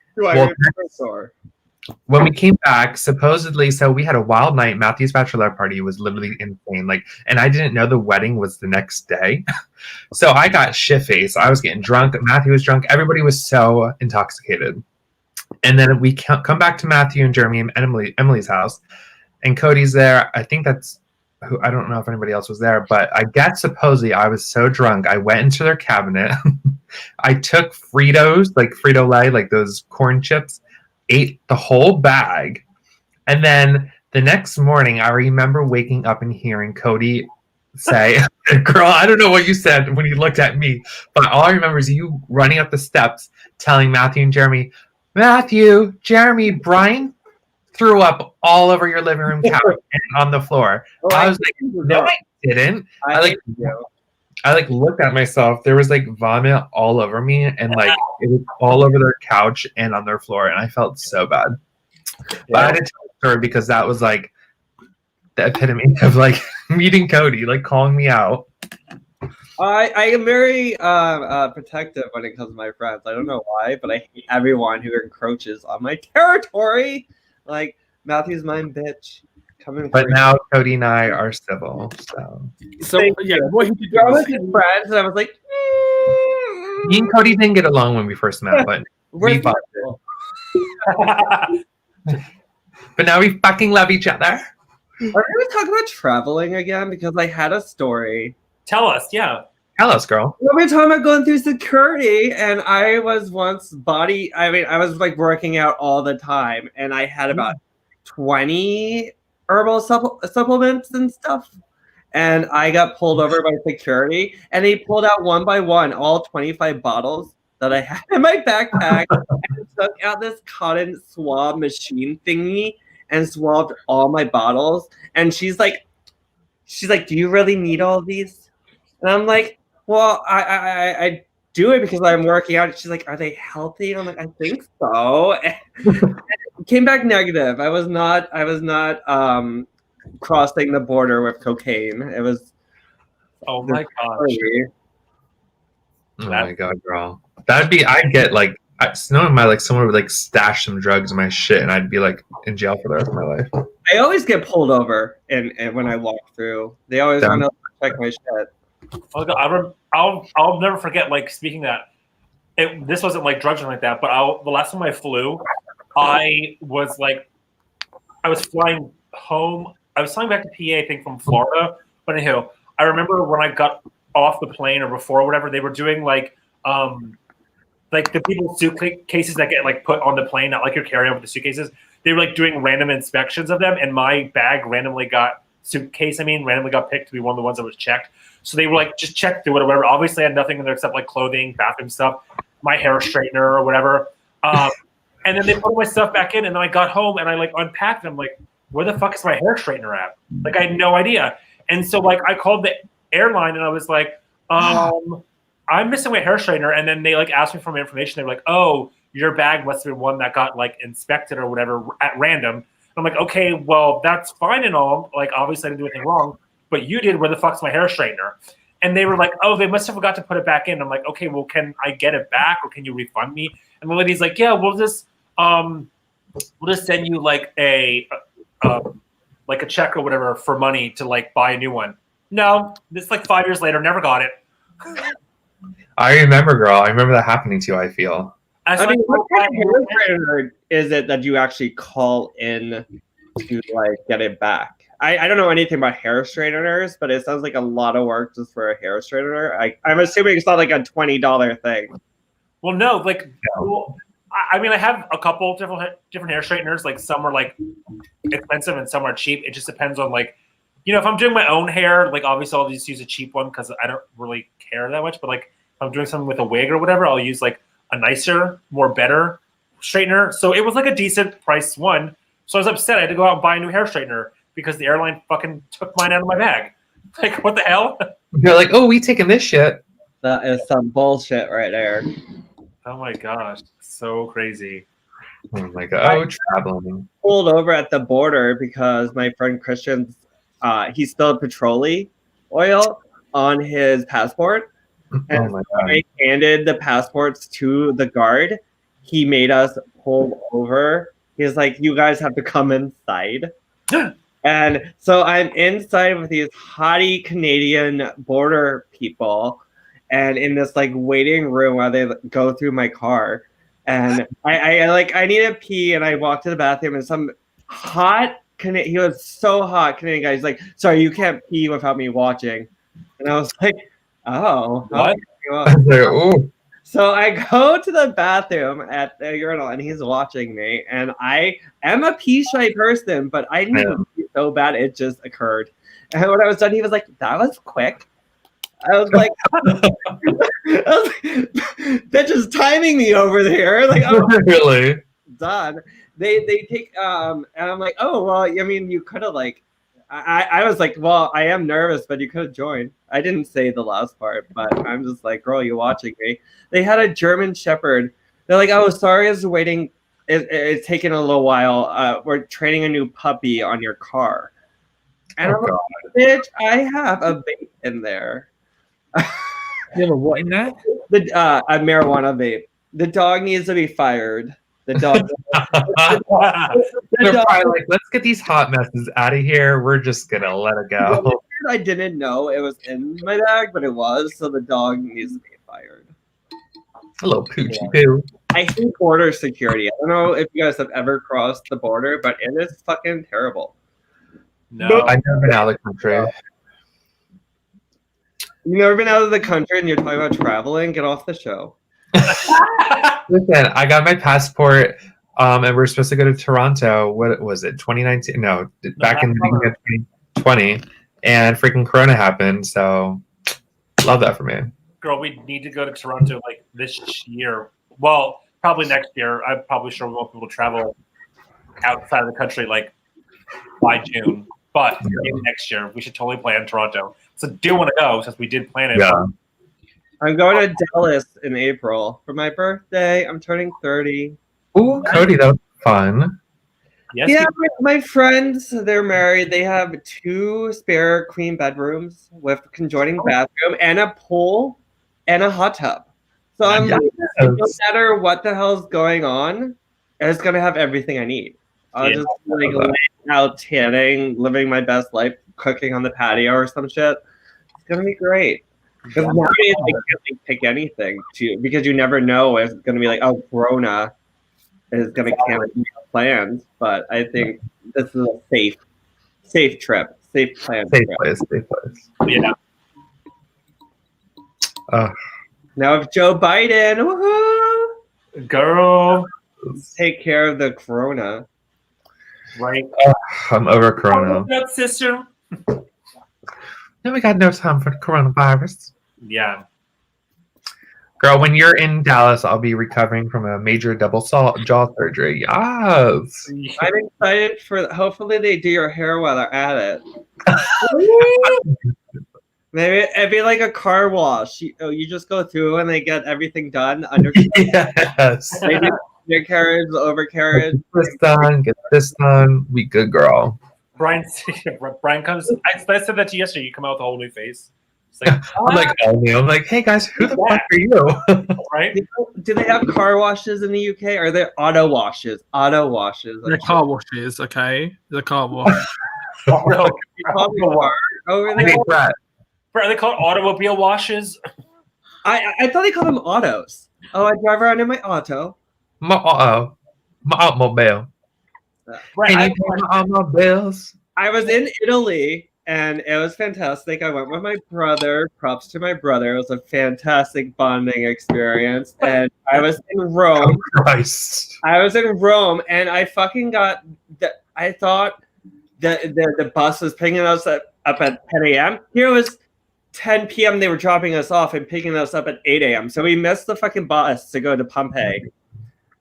When we came back, supposedly, so we had a wild night. Matthew's bachelorette party was literally insane. And I didn't know the wedding was the next day. So I got shit-faced. I was getting drunk. Matthew was drunk. Everybody was so intoxicated. And then we come back to Matthew and Jeremy and Emily's house. And Cody's there. I think that's who, I don't know if anybody else was there, but I guess supposedly I was so drunk. I went into their cabinet. I took Fritos, like Frito-Lay, like those corn chips, ate the whole bag. And then the next morning, I remember waking up and hearing Cody say, girl, I don't know what you said when you looked at me, but all I remember is you running up the steps telling Matthew and Jeremy, Matthew, Jeremy, Brian threw up all over your living room couch and on the floor. I was like, no, I didn't. I looked at myself. There was like vomit all over me, and like it was all over their couch and on their floor, and I felt so bad. Yeah. But I didn't tell the story because that was like the epitome of like meeting Cody, like calling me out. I am very protective when it comes to my friends. I don't know why, but I hate everyone who encroaches on my territory. Like, Matthew's mine, bitch. But now Cody and I are civil. So yeah, what he did was his friends, and I was like, me and Cody didn't get along when we first met, but we bonded. But now we fucking love each other. Are we going to talk about traveling again? Because I had a story. Tell us, yeah. Tell us, girl. We were talking about going through security, and I was once I was like working out all the time, and I had about 20 herbal supplements and stuff. And I got pulled over by security, and they pulled out one by one all 25 bottles that I had in my backpack and took out this cotton swab machine thingy and swabbed all my bottles. And she's like, do you really need all these? And I'm like, well, I do it because I'm working out. She's like, are they healthy? And I'm like, I think so. And it came back negative. I was not crossing the border with cocaine. It was. Oh my gosh. Oh my god, girl. That'd be. I'd get like. Someone would like stash some drugs in my shit, and I'd be like in jail for the rest of my life. I always get pulled over, and when I walk through, they always want to check my shit. I'll never forget. Like speaking that, this wasn't like drugs or like that. But the last time I flew, I was flying home. I was flying back to PA, I think, from Florida. But anyhow, I remember when I got off the plane or before or whatever, they were doing like the people's suitcases that get like put on the plane, not like your carry-on with the suitcases. They were like doing random inspections of them, and my bag randomly got picked to be one of the ones that was checked. So they were like just checked through it or whatever. Obviously, I had nothing in there except like clothing, bathroom stuff, my hair straightener or whatever. And then they put my stuff back in, and then I got home and I like unpacked. And I'm like, where the fuck is my hair straightener at? Like I had no idea. And so like I called the airline and I was like, I'm missing my hair straightener. And then they like asked me for my information. They were like, oh, your bag must have been one that got like inspected or whatever at random. I'm like, okay, well, that's fine and all. Like, obviously, I didn't do anything wrong, but you did. Where the fuck's my hair straightener? And they were like, oh, they must have forgot to put it back in. I'm like, okay, well, can I get it back or can you refund me? And the lady's like, yeah, we'll just send you like a check or whatever for money to like buy a new one. No, this like 5 years later, never got it. I remember, girl. I remember that happening to you. I feel. I mean, what kind of hair straightener is it that you actually call in to like get it back? I don't know anything about hair straighteners, but it sounds like a lot of work just for a hair straightener. I'm assuming it's not like a $20 thing. Well, no, like, well, I mean, I have a couple different hair straighteners. Like some are like expensive and some are cheap. It just depends on like, you know, if I'm doing my own hair, like obviously I'll just use a cheap one because I don't really care that much. But like if I'm doing something with a wig or whatever, I'll use like a nicer, better straightener. So it was like a decent price one. So I was upset. I had to go out and buy a new hair straightener because the airline fucking took mine out of my bag. Like, what the hell? They're like, oh, we taking this shit. That is some bullshit right there. Oh my gosh. So crazy. Oh my god. Oh, traveling. Pulled over at the border because my friend Christian's he spilled petroleum oil on his passport. And Oh my god. I handed the passports to the guard. He made us pull over. He's like, you guys have to come inside. And so I'm inside with these haughty Canadian border people and in this like waiting room while they go through my car. And I need to pee and I walk to the bathroom and some hot he was so hot Canadian guy. He's like, sorry, you can't pee without me watching. And I was like, oh. What? Ooh. So I go to the bathroom at the urinal and he's watching me. And I am a pee shy person, but I didn't pee so bad it just occurred. And when I was done, he was like, that was quick. I was like, they're just timing me over there. Like, oh, Really? done. They take and I'm like, oh well, I mean, you could have like I was like, well, I am nervous, but you could have joined. I didn't say the last part, but I'm just like, girl, you watching me. They had a German Shepherd. They're like, oh, sorry, it's waiting. It's taking a little while. We're training a new puppy on your car. And I'm like, bitch, I have a vape in there. You have a what in there? A marijuana vape. The dog needs to be fired. The dog. They're probably like, let's get these hot messes out of here. We're just gonna let it go. I didn't know it was in my bag, but it was. So the dog needs to be fired. Hello, Poochie Poo. I hate border security. I don't know if you guys have ever crossed the border, but it is fucking terrible. No. I've never been out of the country. You've never been out of the country and you're talking about traveling? Get off the show. Listen, I got my passport, and we're supposed to go to Toronto. What was it? 2019? No, back in the beginning of 2020, and freaking Corona happened. So, love that for me. Girl, we need to go to Toronto like this year. Well, probably next year. I'm probably sure we won't be able to travel outside of the country like by June. But maybe next year we should totally plan Toronto. So do want to go since we did plan it. Yeah. I'm going to Dallas in April for my birthday. I'm turning 30. Ooh, Cody, that was fun. Yes, Yeah, my friends, they're married. They have 2 spare queen bedrooms with conjoining bathroom and a pool and a hot tub. So I'm like, no matter what the hell's going on, it's going to have everything I need. I'll just like laying out, tanning, living my best life, cooking on the patio or some shit. It's going to be great. Because nowadays I can't like, pick anything because you never know if it's going to be like, oh, Corona is going to cancel your plans. But I think this is a safe trip, safe plan. Safe trip. place, safe place. Yeah. Now, if Joe Biden, woohoo, Girl. take care of the Corona. Right. I'm over Corona. What's up, sister? No, we got no time for the coronavirus. Yeah. Girl, when you're in Dallas, I'll be recovering from a major double jaw surgery. Yes. I'm excited for. Hopefully, they do your hair while they're at it. Maybe it'd be like a car wash. You just go through and they get everything done under. Yes. Maybe undercarriage, overcarriage. Get this done. We good, girl. Brian comes. I said that to you yesterday. You come out with a whole new face. It's like, I'm like, oh, no. I'm like, hey guys, who the fuck are you? right? Do they have car washes in the UK? Or are they auto washes? Auto washes. They're car washes, okay? They're car wash. Oh, no. You call me car over Hey, there? Brett. Are they called automobile washes? I thought they called them autos. Oh, I drive around in my auto. My automobile. Right, Can I- you pay my automobiles? I was in Italy and it was fantastic. I went with my brother. Props to my brother. It was a fantastic bonding experience. And I was in Rome. Christ. I was in Rome and I fucking got I thought the bus was picking us up at 10 a.m. Here it was 10 p.m. They were dropping us off and picking us up at 8 a.m. So we missed the fucking bus to go to Pompeii.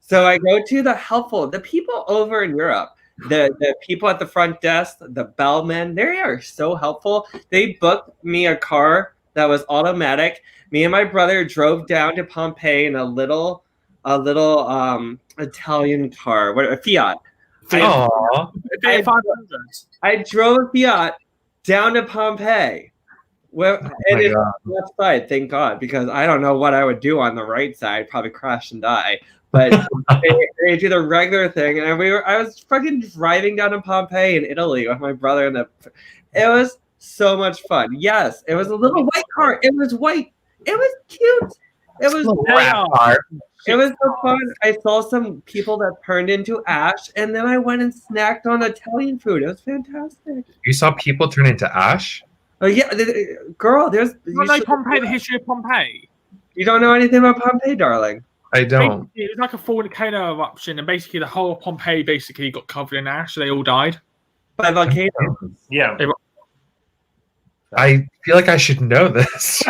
So I go to the people over in Europe, the people at the front desk, the bellmen, they are so helpful. They booked me a car that was automatic. Me and my brother drove down to Pompeii in a little Italian car, a Fiat. Aww. I drove a Fiat down to Pompeii. Well, and it's on the left side, thank God, because I don't know what I would do on the right side, probably crash and die. But they do the regular thing, and I was fucking driving down to Pompeii in Italy with my brother, and it was so much fun. Yes, it was a little white car. It was white. It was cute. It was It was so fun. I saw some people that turned into ash, and then I went and snacked on Italian food. It was fantastic. You saw people turn into ash? Oh yeah, girl. There's. You know Pompeii, the history of Pompeii. You don't know anything about Pompeii, darling. I don't. Basically, it was like a volcano eruption, and basically the whole of Pompeii basically got covered in ash. So they all died by volcano. Yeah. I feel like I should know this.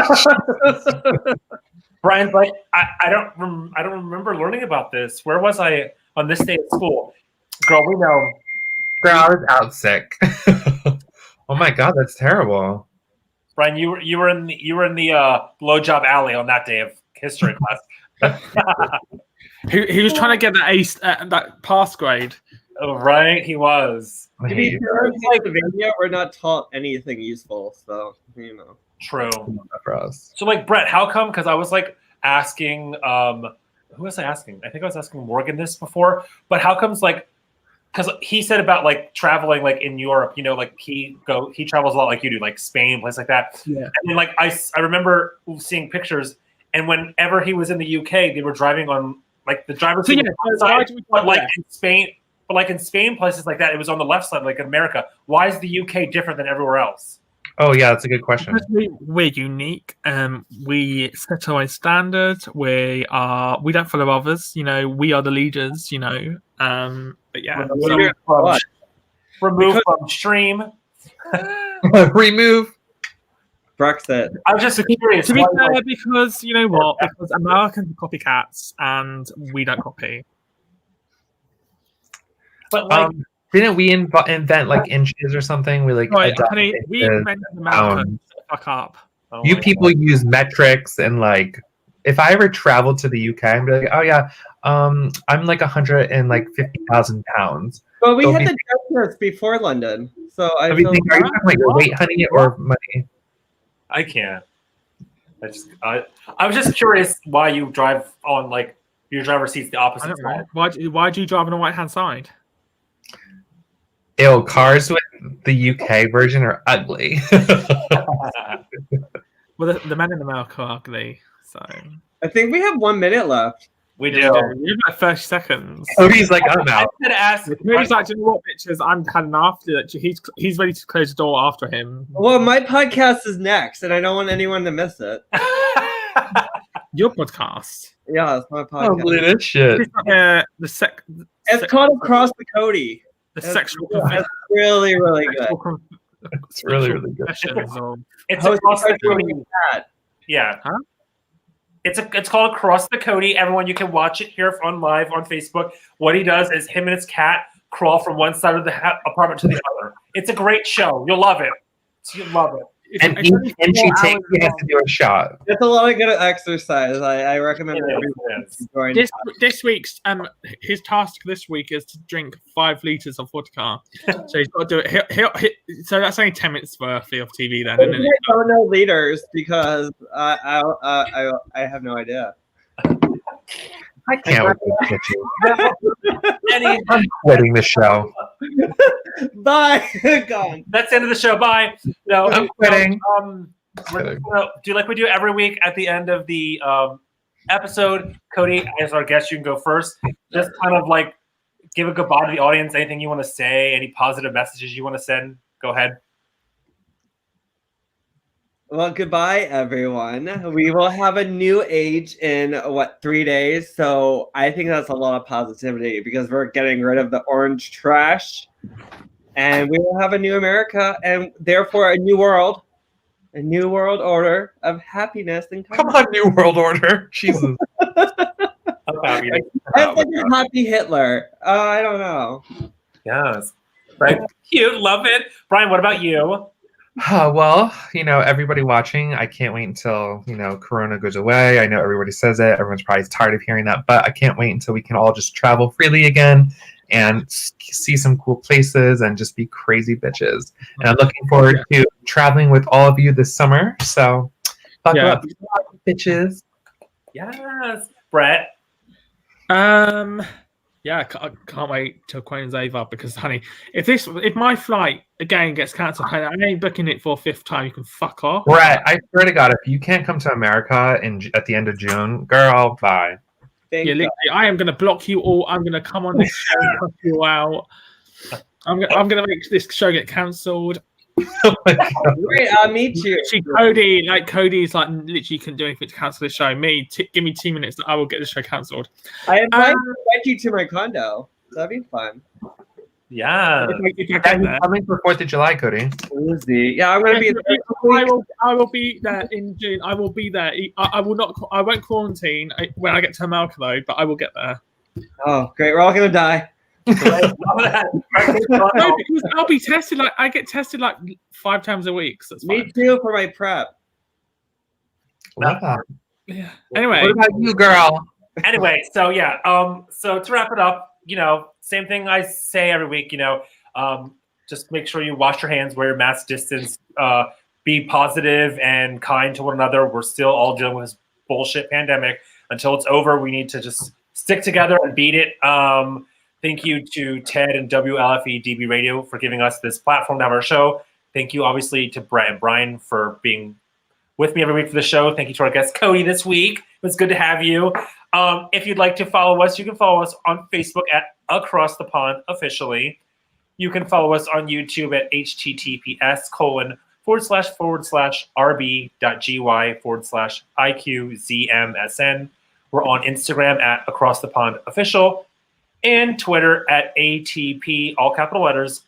Brian's like, I don't remember learning about this. Where was I on this day at school? Girl, we know. Girl, I was out sick. Oh my god, that's terrible. Brian, you were in the blowjob alley on that day of history class. He was trying to get that ace, that pass grade. Oh, right, he was. To be fair, in Pennsylvania, we're not taught anything useful, so you know. True. For us. So, like, Brett, how come? Because I was like asking, who was I asking? I think I was asking Morgan this before. But how comes, like, because he said about like traveling, like in Europe, you know, like he travels a lot, like you do, like Spain, places like that. Yeah. And then, like, I remember seeing pictures. And whenever he was in the UK, they were driving on like the driver's seat, but like in Spain, places like that, it was on the left side, like in America. Why is the UK different than everywhere else? Oh yeah, that's a good question. Because we're unique. We set our own standards. We don't follow others. You know, we are the leaders. You know, but yeah, remove from stream. Remove. Brexit. I'm just curious. To be fair, because you know what? Because Americans are copycats, and we don't copy. But like, didn't we invent like inches or something? We like right, honey, we invented Americans. Fuck up. Oh you people God. Use metrics and like. If I ever traveled to the UK, I'd be like, oh yeah, I'm like 150,000 pounds. Well, we had the dress before London, so I. Are you talking like your weight, honey, or money? I can't. I was just curious why you drive on like your driver's seat's the opposite side. Why do you drive on the right hand side? Ew, cars with the UK version are ugly. Well, the men in America are ugly, so I think we have 1 minute left. We you do. have like 30 seconds. Cody's like, I'm I'm out. gonna ask. Cody's like, "Do you know what, bitches? I'm had enough." He's ready to close the door after him. Well, my podcast is next, and I don't want anyone to miss it. Your podcast. Yeah, it's my I don't podcast. believe this shit. It's like, It's called Across the Cody. the It's sexual it's really, really good. It's really, really good. confessions of- It's Hosted across by the Cody. Jordan Cat. Yeah. Huh? It's called Across the Cody. Everyone, you can watch it here on live on Facebook. What he does is him and his cat crawl from one side of the apartment to the other. It's a great show. You'll love it. You'll love it. And each inch he takes, he has to do a shot. It's a lot of good exercise. I recommend It everyone is. to join. This week's his task this week is to drink 5 liters of vodka. So he's got to do it. So that's only 10 minutes worth of TV then, isn't it? I don't know leaders because I have no idea. I can't wait to get you. I'm quitting the show. Bye. Gone. That's the end of the show. Bye. No, I'm quitting. We're gonna do like we do every week at the end of the episode. Cody, as our guest, you can go first. Just kind of like give a goodbye to the audience. Anything you want to say? Any positive messages you want to send? Go ahead. Well, goodbye, everyone. We will have a new age in 3 days. So I think that's a lot of positivity because we're getting rid of the orange trash, and we will have a new America, and therefore a new world order of happiness and Come on, New World Order. Jesus. Okay, That's like a happy Hitler. I don't know. yes. Right. Cute. Love it. Brian, what about you? Well, everybody watching, I can't wait until, Corona goes away. I know everybody says it. Everyone's probably tired of hearing that, but I can't wait until we can all just travel freely again and see some cool places and just be crazy bitches. And I'm looking forward to traveling with all of you this summer. So, buckle up, bitches. Yes. Brett. Yeah, I can't wait till Queen's over because, honey, if my flight again gets cancelled, I ain't booking it for a 5th time. You can fuck off. Brett, I swear to God, if you can't come to America at the end of June, girl, bye. Literally, I am going to block you all. I'm going to come on this show and cut you out. I'm going to make this show get cancelled. Great, I'll meet you. Cody's like literally couldn't do anything to cancel the show. Give me 2 minutes, and I will get the show cancelled. I invite you to my condo. That'd be fun. Yeah. Coming for 4th of July, Cody. Yeah, I'm gonna be. I will be there in June. I will be there. I will not. I won't quarantine when I get to America though, but I will get there. Oh, great! We're all gonna die. No, because I'll be tested. Like I get tested like 5 times a week. So that's fine. Me too for my prep. Yeah. Anyway, what about you, girl? Anyway, so yeah. So to wrap it up, same thing I say every week. Just make sure you wash your hands, wear your mask, distance, be positive and kind to one another. We're still all dealing with this bullshit pandemic. Until it's over, we need to just stick together and beat it. Thank you to Ted and WLFE DB Radio for giving us this platform to have our show. Thank you, obviously, to Brett and Brian for being with me every week for the show. Thank you to our guest, Cody, this week. It was good to have you. If you'd like to follow us, you can follow us on Facebook at Across the Pond Officially. You can follow us on YouTube at https://rb.gy/IQZMSN. We're on Instagram at Across the Pond Official. And Twitter at ATP, all capital letters,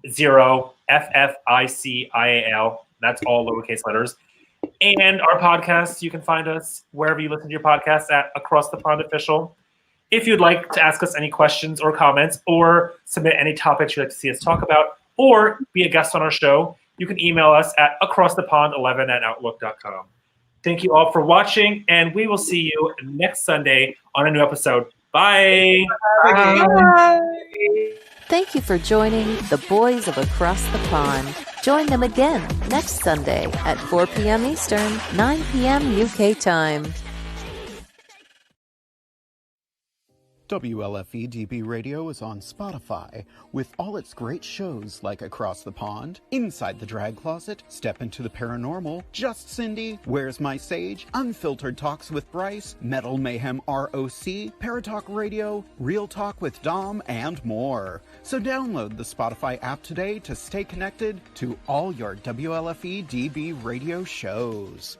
0FFICIAL. That's all lowercase letters. And our podcasts, you can find us wherever you listen to your podcasts at Across the Pond Official. If you'd like to ask us any questions or comments or submit any topics you'd like to see us talk about or be a guest on our show, you can email us at acrossthepond11@outlook.com. Thank you all for watching, and we will see you next Sunday on a new episode. Bye. Bye. Thank you for joining the Boys of Across the Pond. Join them again next Sunday at 4 p.m. Eastern, 9 p.m. UK time. WLFE DB Radio is on Spotify with all its great shows like Across the Pond, Inside the Drag Closet, Step into the Paranormal, Just Cindy, Where's My Sage, Unfiltered Talks with Bryce, Metal Mayhem ROC, Paratalk Radio, Real Talk with Dom, and more. So download the Spotify app today to stay connected to all your WLFE DB Radio shows.